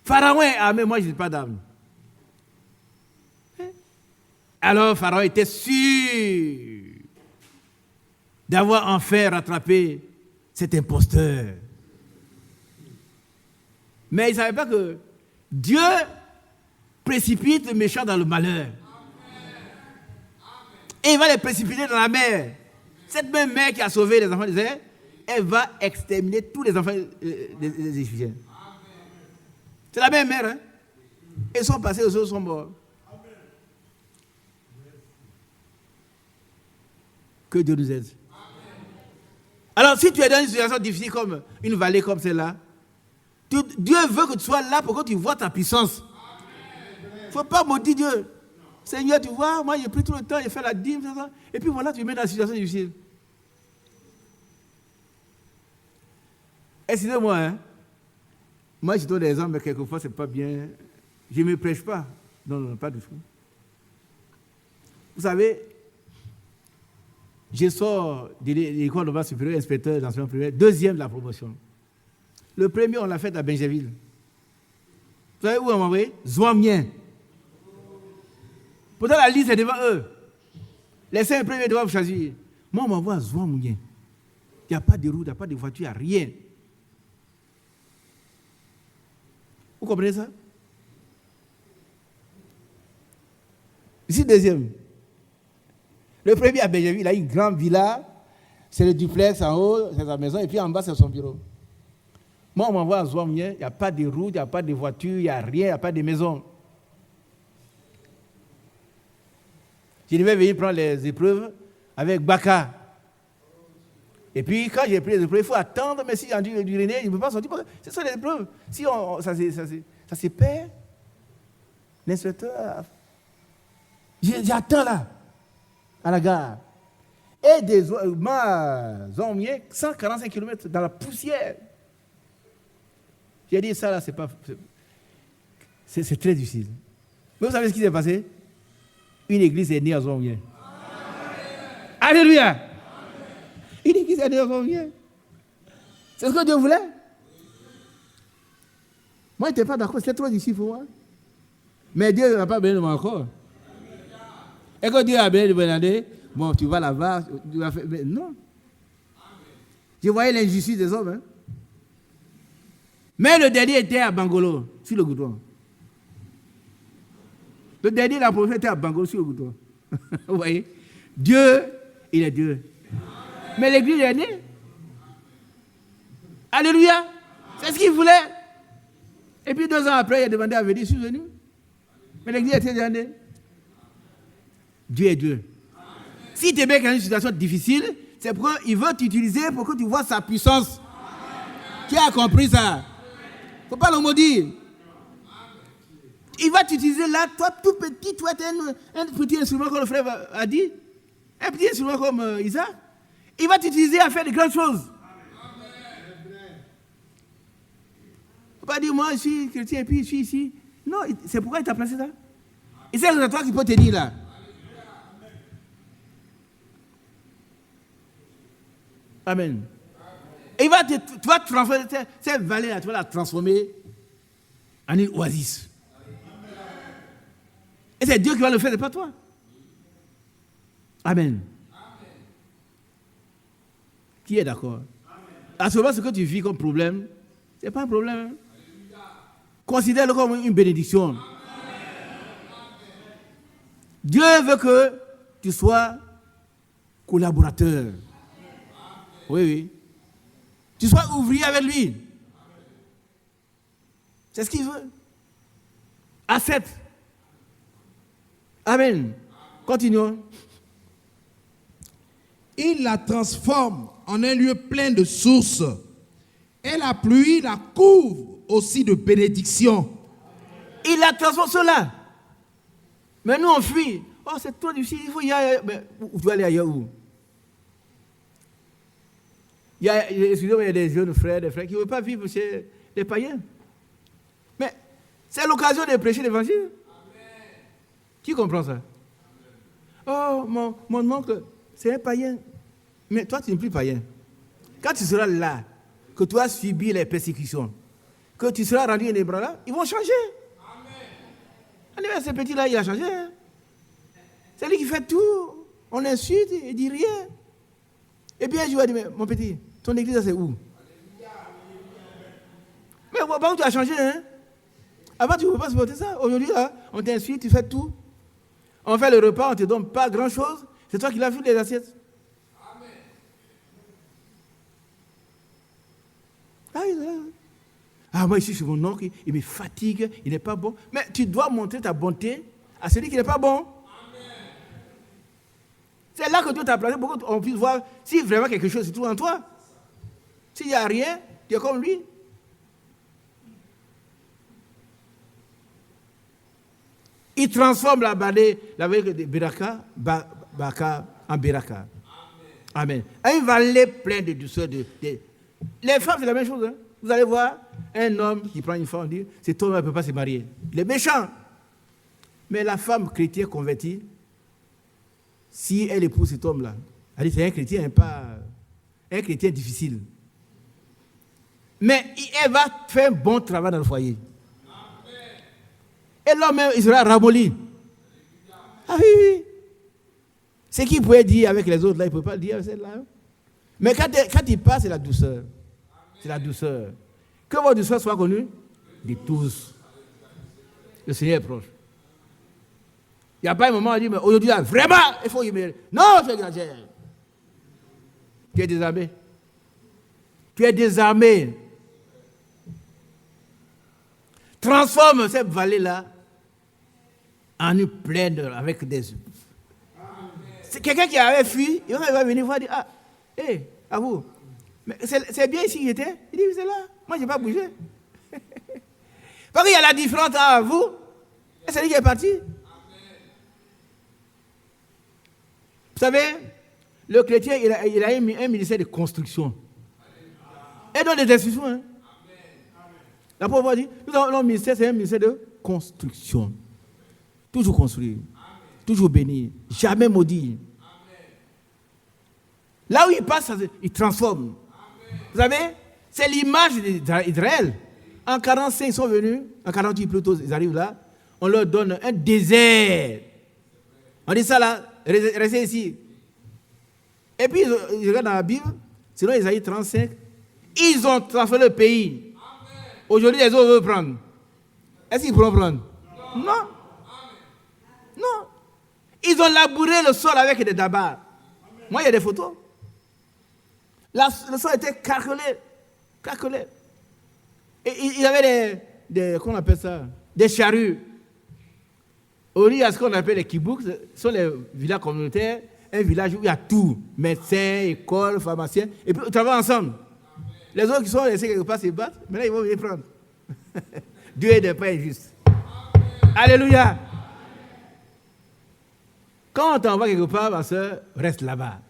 Pharaon est armé, moi je n'ai pas d'arme. Alors Pharaon était sûr d'avoir enfin rattrapé cet imposteur. Mais il ne savait pas que Dieu précipite le méchant dans le malheur. Et il va les précipiter dans la mer. Cette même mer qui a sauvé les enfants d'Israël, elle va exterminer tous les enfants des Égyptiens. C'est la même mer, hein? Ils sont passés, les autres sont morts. Que Dieu nous aide. Alors, si tu es dans une situation difficile comme une vallée comme celle-là, Dieu veut que tu sois là pour que tu vois ta puissance. Il ne faut pas maudire Dieu. Seigneur, tu vois, moi j'ai pris tout le temps, j'ai fait la dîme, ça. Et puis voilà, tu me mets dans une situation difficile. Excusez-moi, hein. Moi, je donne des exemples, mais quelquefois, ce n'est pas bien. Je ne me prêche pas. Non, non, pas du tout. Vous savez, je sors de l'école normale supérieure, inspecteur d'enseignement primaire, deuxième de la promotion. Le premier, on l'a fait à Benjaville. Vous savez où on m'a envoyé? Zouamien. Pourtant, la liste est devant eux. Les 5 premiers doivent choisir. Moi, on m'envoie à Zouamien. Il n'y a pas de route, il n'y a pas de voiture, il n'y a rien. Vous comprenez ça? Ici, deuxième. Le premier à Benjaville, il a une grande villa, c'est le duplex en haut, c'est sa maison, et puis en bas, c'est son bureau. Moi, on m'envoie à Zouamien, il n'y a pas de route, il n'y a pas de voiture, il n'y a rien, il n'y a pas de maison. Je devais venir prendre les épreuves avec Baka. Et puis, quand j'ai pris les épreuves, il faut attendre, mais si j'ai enduit du René, il ne peut pas sortir. C'est ça les épreuves. Si ça se perd, l'inspecteur, j'attends là, à la gare. Et des Zouamien, 145 km dans la poussière. J'ai dit ça là, c'est très difficile. Mais vous savez ce qui s'est passé? Une église est née à Zouamien. Alléluia! Une église est née à Zouamien. C'est ce que Dieu voulait. Moi, je n'étais pas d'accord, c'était trop difficile pour moi. Mais Dieu n'a pas béni de moi encore. Et quand Dieu a béni de Bernadette, bon, tu vas là-bas, tu vas faire. Mais non. Je voyais l'injustice des hommes. Hein. Mais le dernier était à Bangolo, sur le goudron. Le dernier, la prophète était à Bangolo, sur le goudron. Vous voyez? Dieu, il est Dieu. Mais l'église est née. Alléluia. C'est ce qu'il voulait. Et puis 2 ans après, il a demandé à venir, je suis venu. Mais l'église était déjà née. Dieu est Dieu. S'il te met dans une situation difficile, c'est pour qu'il veut t'utiliser pour que tu vois sa puissance. Qui a compris ça? Il ne faut pas le maudire. Il va t'utiliser là, toi tout petit, toi tu es un petit instrument comme le frère a dit, un petit instrument comme Isaac. Il va t'utiliser à faire de grandes choses. Il ne faut pas dire moi je suis chrétien et puis je suis ici. Non, c'est pourquoi il t'a placé là. Et c'est toi qui peut te dire là. Amen. Et tu vas transformer cette vallée-là, tu vas la transformer en une oasis. Et c'est Dieu qui va le faire, c'est pas toi. Amen. Qui est d'accord? À ce moment, ce que tu vis comme problème, ce n'est pas un problème. Considère-le comme une bénédiction. Dieu veut que tu sois collaborateur. Oui, oui. Tu sois ouvrier avec lui. C'est ce qu'il veut. Asset. Amen. Continuons. Il la transforme en un lieu plein de sources. Et la pluie la couvre aussi de bénédictions. Il la transforme cela. Mais nous on fuit. Oh, c'est trop difficile. Il faut y aller. Mais tu vas aller ailleurs où? Excusez-moi, il y a des jeunes frères, des frères qui ne veulent pas vivre chez les païens. Mais c'est l'occasion de prêcher l'évangile. Qui comprend ça? Oh, mon oncle, c'est un païen. Mais toi, tu n'es plus païen. Quand tu seras là, que tu as subi les persécutions, que tu seras rendu inébranlable, ils vont changer. Amen. Ce petit-là, il a changé. Hein? C'est lui qui fait tout. On l'insulte, il ne dit rien. Et puis un jour, il dit, mais mon petit, ton église, c'est où? Mais par où tu as changé, hein? Avant, tu ne pouvais pas supporter ça. Aujourd'hui, là, on t'insulte, tu fais tout. On fait le repas, on ne te donne pas grand-chose. C'est toi qui l'as vu les assiettes. Ah, moi, ici, c'est mon oncle, il me fatigue, il n'est pas bon. Mais tu dois montrer ta bonté à celui qui n'est pas bon. C'est là que Dieu t'a placé pour qu'on puisse voir si vraiment quelque chose se trouve en toi. S'il n'y a rien, tu es comme lui. Il transforme la vallée de Beraka, Baka en Beraka. Amen. Une vallée pleine de douceur. Les femmes, c'est la même chose. Hein? Vous allez voir un homme qui prend une femme et dit, cet homme ne peut pas se marier. Il est méchant. Mais la femme chrétienne convertie, si elle épouse cet homme-là, elle dit, c'est un chrétien, pas un chrétien difficile. Mais elle va faire un bon travail dans le foyer. Et l'homme, il sera ramolli. Ah oui, oui. Ce qu'il pouvait dire avec les autres, là, il ne peut pas le dire avec celle-là. Mais quand il passe, c'est la douceur. C'est la douceur. Que votre douceur soit connue de tous. Le Seigneur est proche. Il n'y a pas un moment où on dit, mais aujourd'hui, là, vraiment, il faut y mettre. Non, tu exagères. Tu es désarmé. Tu es désarmé. Transforme cette vallée-là en une plaine avec des... C'est quelqu'un qui avait fui, il va venir voir et dire, ah, hé, à vous, mais c'est bien ici qu'il était. Il dit, c'est là, moi je n'ai pas bougé. Parce qu'il y a la différence à vous, et c'est lui qui est parti. Vous savez, le chrétien, il a un ministère de construction. Et dans des institutions, hein. La pauvre dit, nous avons notre ministère, c'est un ministère de construction. Toujours construire, toujours bénir, jamais maudire. Là où il passe, il transforme. Vous savez, c'est l'image d'Israël. En 45, ils sont venus, en 48 plutôt, ils arrivent là, on leur donne un désert. On dit ça là, restez ici. Et puis, ils regardent dans la Bible, selon Isaïe 35, ils ont transformé le pays. Aujourd'hui, les autres veulent prendre. Est-ce qu'ils pourront prendre? Non. Non. Ils ont labouré le sol avec des dabas. Moi, il y a des photos. Le sol était carcolé. Et il y avait comment on appelle ça? Des charrues. Au lieu de ce qu'on appelle les kibbutz, ce sont les villages communautaires, un village où il y a tout. Médecins, écoles, pharmaciens. Et puis, ils travaillent ensemble. Les autres qui sont laissés quelque part se battent, maintenant ils vont venir prendre. Dieu n'est pas injuste. Alléluia. Quand on t'envoie quelque part, ma soeur, reste là-bas.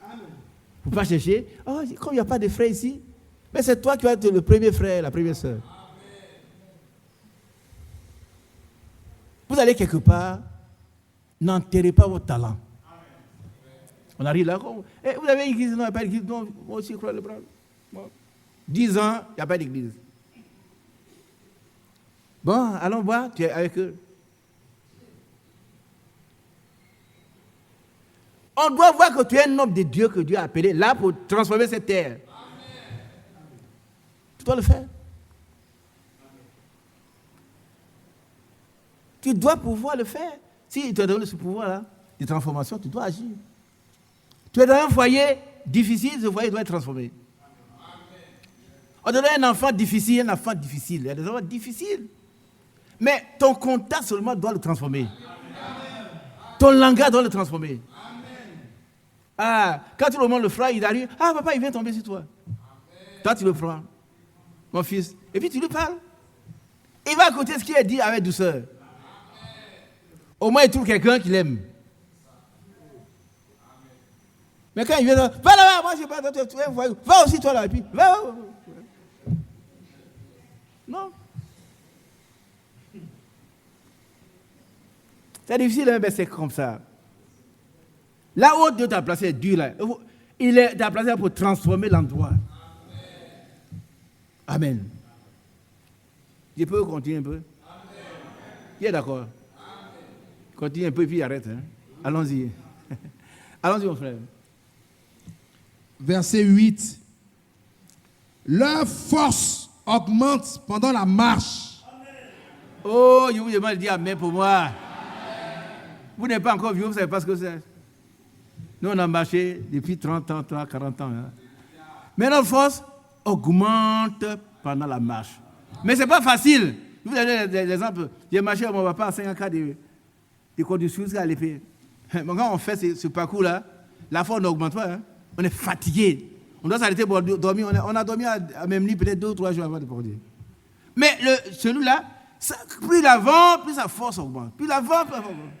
Il ne faut pas chercher. Oh, comme il n'y a pas de frères ici, mais c'est toi qui vas être le premier frère, la première soeur. Vous allez quelque part, n'enterrez pas votre talent. On arrive là, vous avez une église, non, il n'y a pas d'église, non, moi aussi je crois le bras. 10 ans, il n'y a pas d'église. Bon, allons voir, tu es avec eux. On doit voir que tu es un homme de Dieu que Dieu a appelé là pour transformer cette terre. Tu dois le faire. Tu dois pouvoir le faire. Si il te donne ce pouvoir-là de transformation, tu dois agir. Tu es dans un foyer difficile, ce foyer doit être transformé. On te donne un enfant difficile, Il y a des enfants difficiles. Mais ton contact seulement doit le transformer. Ton langage doit le transformer. Ah, quand tout le monde le fera, il arrive. Ah, papa, il vient tomber sur toi. Toi, tu le prends, mon fils. Et puis tu lui parles. Il va écouter ce qu'il a dit avec douceur. Au moins, il trouve quelqu'un qui l'aime. Mais quand il vient, va là-bas, moi je ne sais pas, tu va aussi toi là, et puis va. Non. C'est difficile, hein, mais c'est comme ça. Là où Dieu t'a placé est dur, là. Il t'a placé pour transformer l'endroit. Amen. Je peux continuer un peu? Qui est d'accord? Continue un peu et puis arrête. Hein. Allons-y. Allons-y, mon frère. Verset 8. Leur force augmente pendant la marche. Oh, je vous demande de dire amen pour moi. Vous n'êtes pas encore vieux, vous ne savez pas ce que c'est. Nous, on a marché depuis 30 ans, 40 ans. Hein. Mais notre force augmente pendant la marche. Mais ce n'est pas facile. Je vous donne des exemples. J'ai marché avec mon papa à 5 ans de conduction jusqu'à l'épée. Mais quand on fait ce parcours-là, la force n'augmente pas. Hein. On est fatigué. On doit s'arrêter pour dormir. On a dormi à même lit peut-être 2 ou 3 jours avant de partir. Mais celui-là, plus il avance, plus sa force augmente. Plus il avance, plus la force augmente.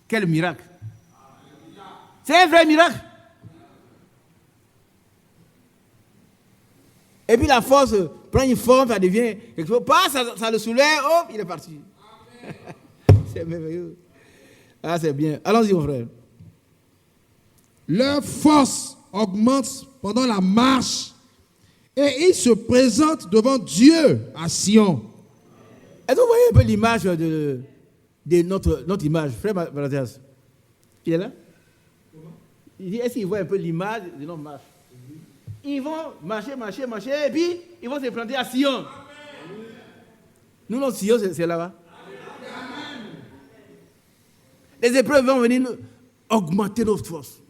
Quel miracle. C'est un vrai miracle. Et puis la force prend une forme, ça devient quelque chose. Pas, ça le soulève, hop, il est parti. C'est merveilleux. Ah, c'est bien. Allons-y, mon frère. Leur force augmente pendant la marche et ils se présentent devant Dieu à Sion. Est-ce que vous voyez un peu l'image de notre image, frère Mathias? Il est là? Il dit, est-ce qu'il voit un peu l'image de notre marche? Ils vont marcher, et puis ils vont se planter à Sion. Nous, notre Sion, c'est là-bas. Les épreuves vont venir augmenter notre force.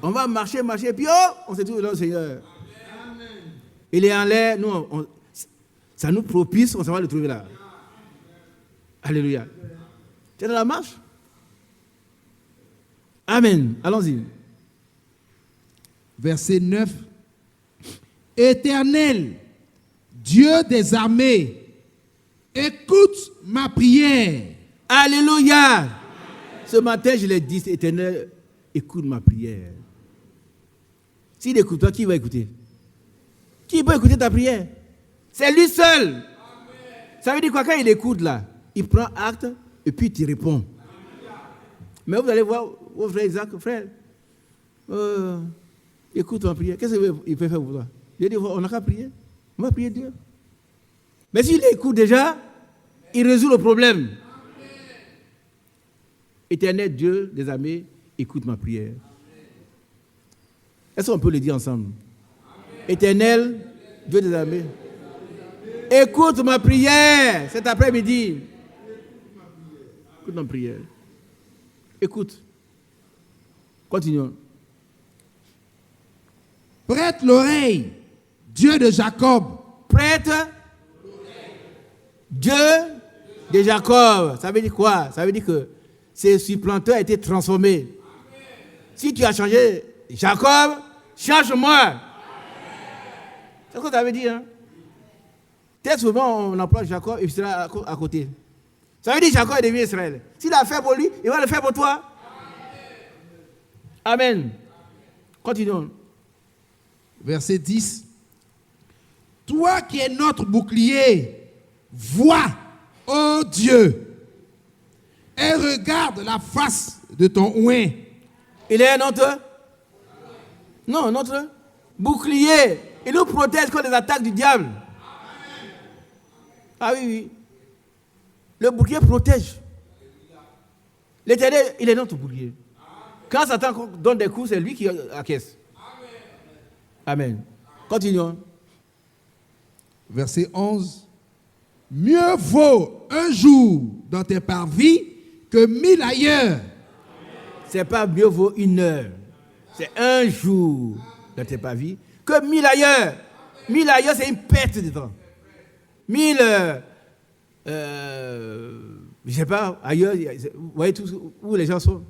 On va marcher, et puis on se trouve dans le Seigneur. Il est en l'air, nous, ça nous propice, on s'en va le trouver là. Alléluia. Tu es dans la marche? Amen. Allons-y. Verset 9. Éternel, Dieu des armées, écoute ma prière. Alléluia. Ce matin, je l'ai dit, Éternel, écoute ma prière. S'il écoute toi, qui va écouter? Qui peut écouter ta prière? C'est lui seul. Amen. Ça veut dire quoi? Quand il écoute là, il prend acte et puis il répond. Mais vous allez voir, vos frères Isaac, frère, écoute ma prière. Qu'est-ce qu'il peut faire pour toi? Il dit, on n'a qu'à prier. On va prier Dieu. Mais s'il écoute déjà, il résout le problème. Amen. Éternel Dieu des armées, écoute ma prière. Est-ce qu'on peut le dire ensemble? Éternel, Dieu des armées, écoute ma prière cet après-midi. Écoute ma prière. Écoute. Continuons. Prête l'oreille, Dieu de Jacob. Prête Dieu de Jacob. Ça veut dire quoi? Ça veut dire que ce supplanteur a été transformé. Si tu as changé Jacob, change-moi. C'est ce que ça veut dire. Hein? Très souvent, on emploie Jacob et Israël à côté. Ça veut dire que Jacob est devenu Israël. S'il a fait pour lui, il va le faire pour toi. Amen. Continuons. Verset 10. Toi qui es notre bouclier, vois, ô Dieu, et regarde la face de ton oint. Il est notre... Non, notre bouclier. Il nous protège contre les attaques du diable. Ah oui, oui. Le bouclier protège. L'Éternel, il est notre bouclier. Quand Satan donne des coups, c'est lui qui acquiesce. Amen. Continuons. Verset 11. Mieux vaut un jour dans tes parvis que 1000 ailleurs. C'est pas mieux vaut une heure. C'est un jour dans tes parvis que 1000 ailleurs. 1000 ailleurs, c'est une perte de temps. 1000, je ne sais pas, ailleurs, vous voyez tout où les gens sont.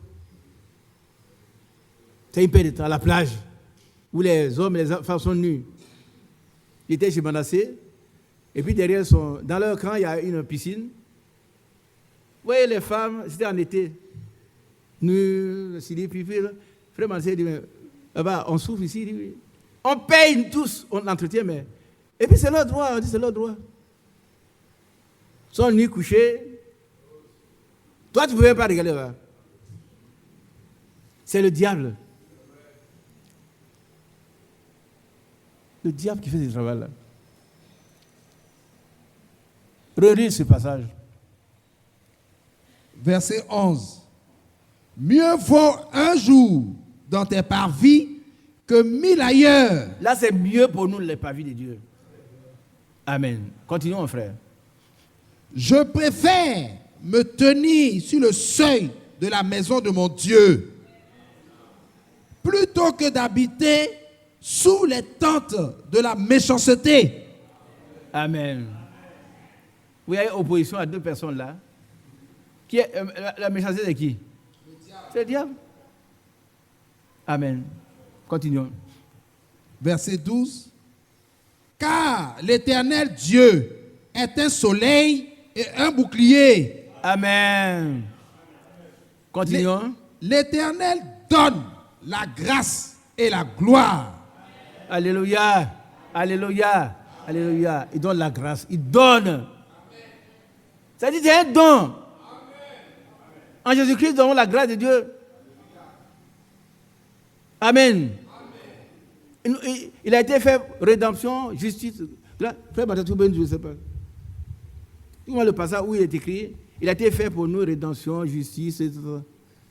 C'est une perte de temps, à la plage, où les hommes et les femmes sont nus. Ils étaient chez Manassé, et puis derrière, dans leur camp, il y a une piscine. Vous voyez, les femmes, c'était en été, nues, puis frère Manassé dit, on souffre ici, il dit, oui. On paye tous, on l'entretient, mais... Et puis c'est leur droit, on dit c'est leur droit. Ils sont nus couchés. Toi, tu ne pouvais pas regarder là. C'est le diable. Le diable qui fait ce travail-là. Relis ce passage. Verset 11. Mieux vaut un jour dans tes parvis que 1000 ailleurs. Là, c'est mieux pour nous les parvis de Dieu. Amen. Continuons, frère. Je préfère me tenir sur le seuil de la maison de mon Dieu plutôt que d'habiter sous les tentes de la méchanceté. Amen. Vous avez opposition à deux personnes là. Qui est, la méchanceté de qui? C'est le diable. Amen. Continuons. Verset 12. Car l'Éternel Dieu est un soleil et un bouclier. Amen. Continuons. L'Éternel donne la grâce et la gloire. Alléluia. Alléluia. Alléluia. Il donne la grâce. Il donne. Ça dit, c'est un don. En Jésus-Christ, nous avons la grâce de Dieu. Amen. Il a été fait rédemption, justice. Là, frère Matatoubène, je ne sais pas. Tu vois le passage où il est écrit, il a été fait pour nous rédemption, justice, etc.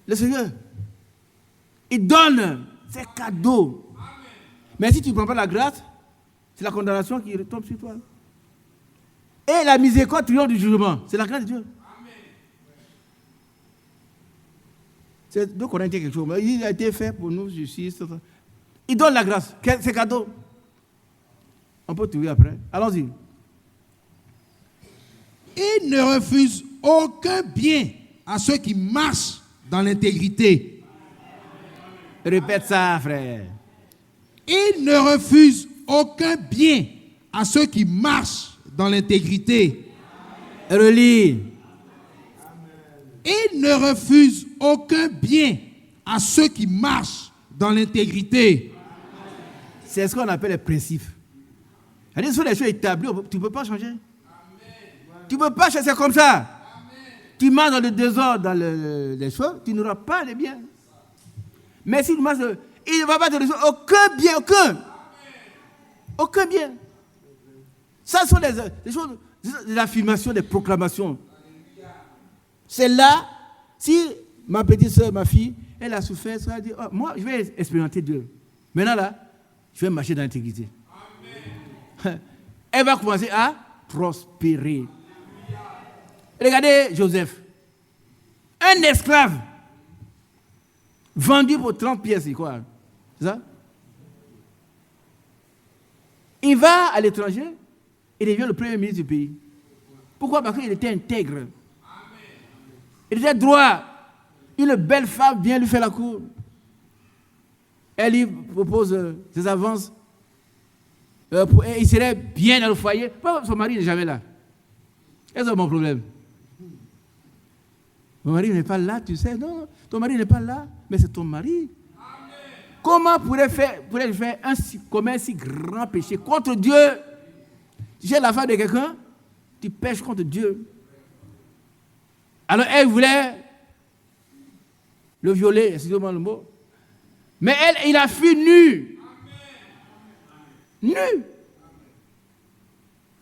Le Seigneur, il donne ses cadeaux. Mais si tu ne prends pas la grâce, c'est la condamnation qui retombe sur toi. Et la miséricorde triomphe du jugement. C'est la grâce de Dieu. C'est 2 Corinthiens quelque chose. Il a été fait pour nous, justice, etc. Il donne la grâce. C'est cadeau. On peut trouver après. Allons-y. Il ne refuse aucun bien à ceux qui marchent dans l'intégrité. Répète ça, frère. Il ne refuse aucun bien à ceux qui marchent dans l'intégrité. Relis. Il ne refuse aucun bien à ceux qui marchent dans l'intégrité. C'est ce qu'on appelle les principes. Ce sont des choses établies, tu ne peux pas changer. Tu ne peux pas changer comme ça. Amen. Tu marches dans le désordre, dans les choses, tu n'auras pas de bien. Mais si tu marches, il ne va pas te recevoir aucun bien, aucun. Amen. Aucun bien. Ça sont des choses, de l'affirmation, des proclamations. C'est là, si ma petite soeur, ma fille, elle a souffert, elle a dit, oh, moi, je vais expérimenter Dieu. Maintenant, là, je vais marcher dans l'intégrité. Elle va commencer à prospérer. Regardez Joseph. Un esclave vendu pour 30 pièces, c'est quoi? C'est ça? Il va à l'étranger et devient le premier ministre du pays. Pourquoi? Parce qu'il était intègre. Il était droit. Une belle femme vient lui faire la cour. Elle lui propose ses avances. il serait bien dans le foyer. Son mari n'est jamais là. Et c'est mon problème. Mon mari n'est pas là, tu sais. Non, ton mari n'est pas là, mais c'est ton mari. Amen. Comment pourrais-je faire commettre un si grand péché contre Dieu? Tu es la femme de quelqu'un, tu pêches contre Dieu. Alors elle voulait le violer, excusez-moi le mot. Mais il a fui nu. Nu.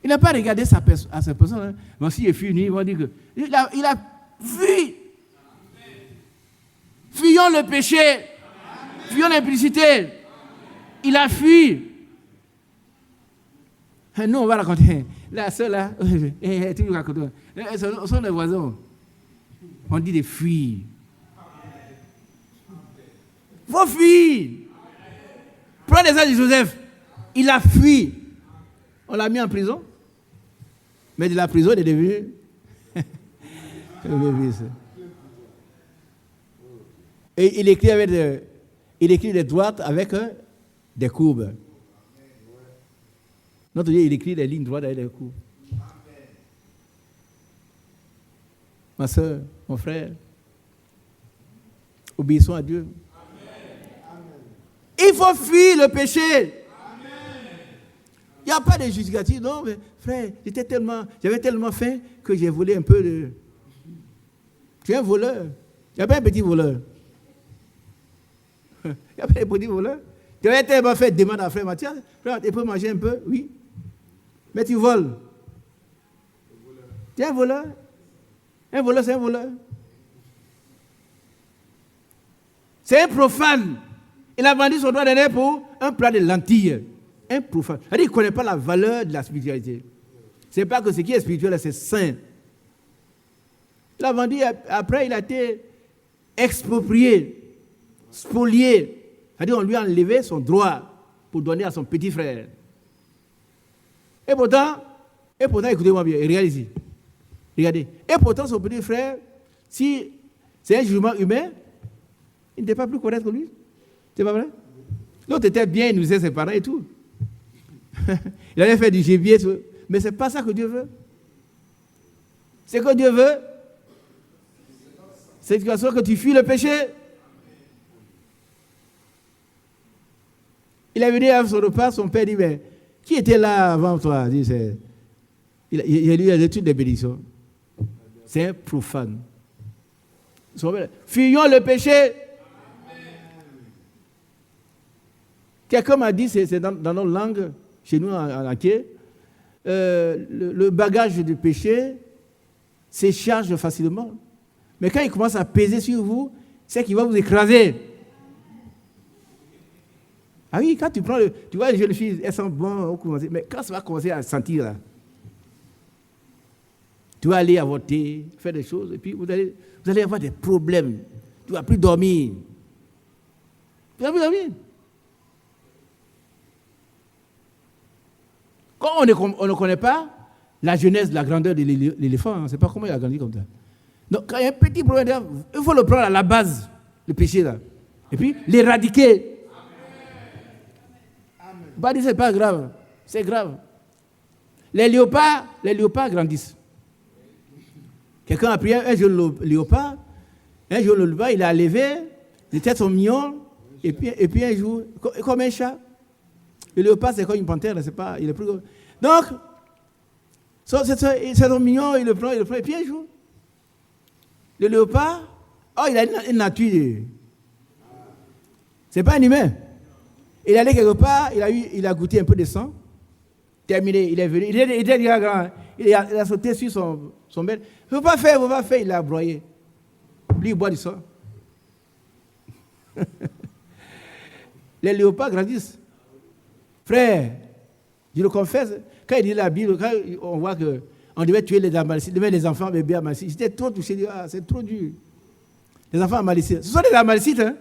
Il n'a pas regardé à sa personne. Hein. Mais s'il est fui nu, ils vont dire que il a fui. Fuyons le péché. Fuyons l'impudicité. Il a fui. Nous, on va raconter. La seule là, toujours raconter. Ce sont les voisins. On dit de fuir. Il faut fuir. Prends l'exemple de Joseph. Il a fui. On l'a mis en prison. Mais de la prison, il est devenu. Et il écrit des droites avec des courbes. Notre Dieu, il écrit des lignes droites avec des courbes. Ma soeur, mon frère, obéissons à Dieu. Il faut fuir le péché. Il n'y a pas de justificatif. Non, mais frère, j'avais tellement faim que j'ai volé un peu de... Tu es un voleur. Il n'y a pas un petit voleur. Il n'y a pas un petit voleur. Tu avais tellement fait demande à frère Mathias. Frère, tu peux manger un peu? Oui. Mais tu voles. Tu es un voleur. Un voleur, c'est un voleur. C'est un profane. Il a vendu son droit d'aîné pour un plat de lentilles. Un profane. Il ne connaît pas la valeur de la spiritualité. Ce n'est pas que ce qui est spirituel, c'est saint. Il a vendu, après il a été exproprié, spolié. C'est-à-dire on lui a enlevé son droit pour donner à son petit frère. Et pourtant, écoutez-moi bien, regardez ici. Regardez. Et pourtant, son petit frère, si c'est un jugement humain, il n'était pas plus correct que lui. C'est pas vrai? L'autre était bien, il nous faisait ses parents et tout. Il allait faire du gibier, tout. Mais ce n'est pas ça que Dieu veut. Ce que Dieu veut, c'est que tu fuis le péché. Il est venu à son repas, son père dit, mais qui était là avant toi? Il dit, il a lu toutes les bénédictions. C'est un profane. Fuyons le péché. Quelqu'un m'a dit, c'est dans notre langue, chez nous en Aké, le bagage du péché s'écharge facilement. Mais quand il commence à peser sur vous, c'est qu'il va vous écraser. Ah oui, quand tu prends tu vois les jeunes filles, elles sont bonnes, mais quand ça va commencer à sentir là, tu vas aller avorter, faire des choses, et puis vous allez avoir des problèmes. Tu ne vas plus dormir. Tu ne vas plus dormir. Quand on ne connaît pas la jeunesse, la grandeur de l'éléphant, on ne sait pas comment il a grandi comme ça. Donc, quand il y a un petit problème, il faut le prendre à la base, le péché là. Et puis, l'éradiquer. Pas dire c'est pas grave. C'est grave. Les léopards grandissent. Quelqu'un a pris un jeune léopard, il a levé, les têtes sont mignons, et puis un jour, comme un chat. Le léopard, c'est comme une panthère, il est plus gros. Donc, c'est trop mignon, il le prend, et puis un jour, le léopard, il a une nature. C'est pas un humain. Il est allé quelque part, il a goûté un peu de sang. Terminé, il est venu. Il était déjà grand. Il a sauté sur son bête. Il ne faut pas faire, il l'a broyé. Lui, il boit du sang. Les léopards grandissent. Frère, je le confesse, quand il dit la Bible, quand on voit qu'on devait tuer les enfants bébés Amalécites, j'étais trop touché, c'est trop dur. Les enfants Amalécites, ce sont des Amalécites, hein?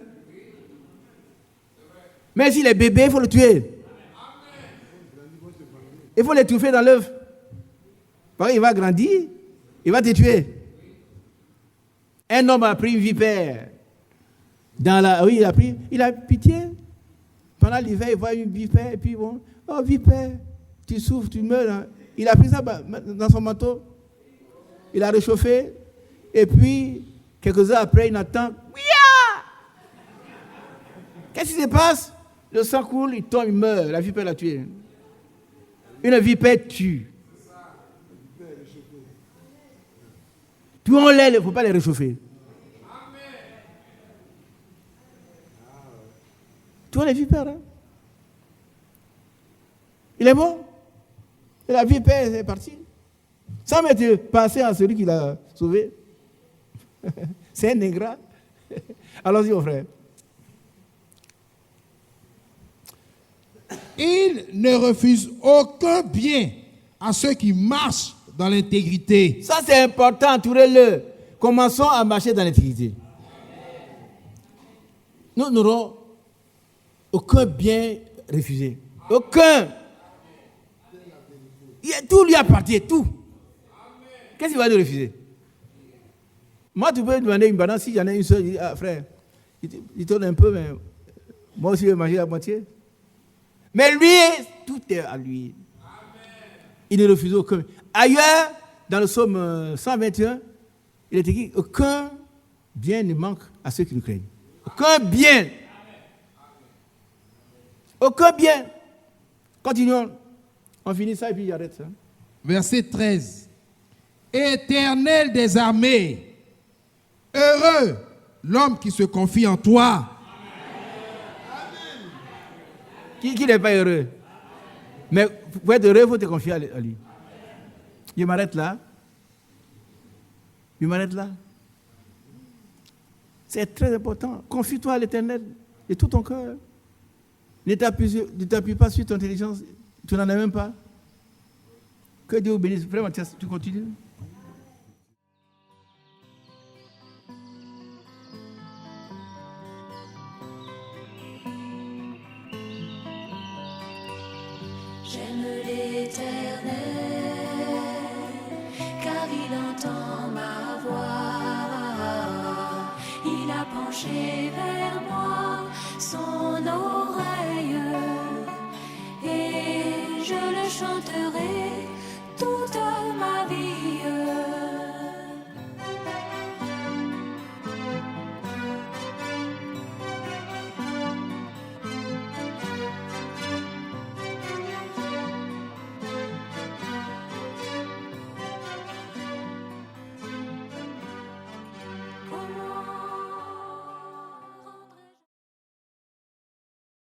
Mais si les bébés, il faut le tuer. Il faut l'étouffer dans l'œuf. Parce qu'il va grandir, il va te tuer. Un homme a pris une vipère. Il a pitié. Pendant l'hiver, il voit une vipère, et puis bon, Oh, vipère, tu souffres, tu meurs. Hein. Il a pris ça dans son manteau. Il a réchauffé. Et puis, quelques heures après, il entend. Qu'est-ce qui se passe? Le sang coule, il tombe, il meurt. La vipère l'a tué. Une vipère tue. Tuons-les, il ne faut pas les réchauffer. Tuons les vipères. Hein? Il est bon. Et la vipère est partie. Sans mettre penser à celui qui l'a sauvé. C'est un ingrat. Allons-y, mon frère. Il ne refuse aucun bien à ceux qui marchent dans l'intégrité. Ça, c'est important, entourez-le. Commençons à marcher dans l'intégrité. Nous n'aurons aucun bien refusé. Aucun. Tout lui appartient, tout. Qu'est-ce qu'il va nous refuser? Moi, tu peux demander une banane, si j'en ai une seule, je dis, ah frère, il tourne un peu, mais moi aussi je vais manger la moitié. Mais lui, tout est à lui. Il ne refuse aucun. Ailleurs, dans le psaume 121, il est écrit, aucun bien ne manque à ceux qui le craignent. Aucun bien. Aucun bien. Continuons. On finit ça et puis j'arrête ça. Verset 13. Éternel des armées, heureux l'homme qui se confie en toi. Qui n'est pas heureux? Mais pour être heureux, il faut te confier à lui. Je m'arrête là. Je m'arrête là. C'est très important. Confie-toi à l'Éternel de tout ton cœur. Ne t'appuie pas sur ton intelligence. Tu n'en as même pas. Que Dieu vous bénisse. Vraiment, tu continues. J'aime l'Éternel, car il entend ma voix. Il a penché vers moi son oreille, et je le chanterai.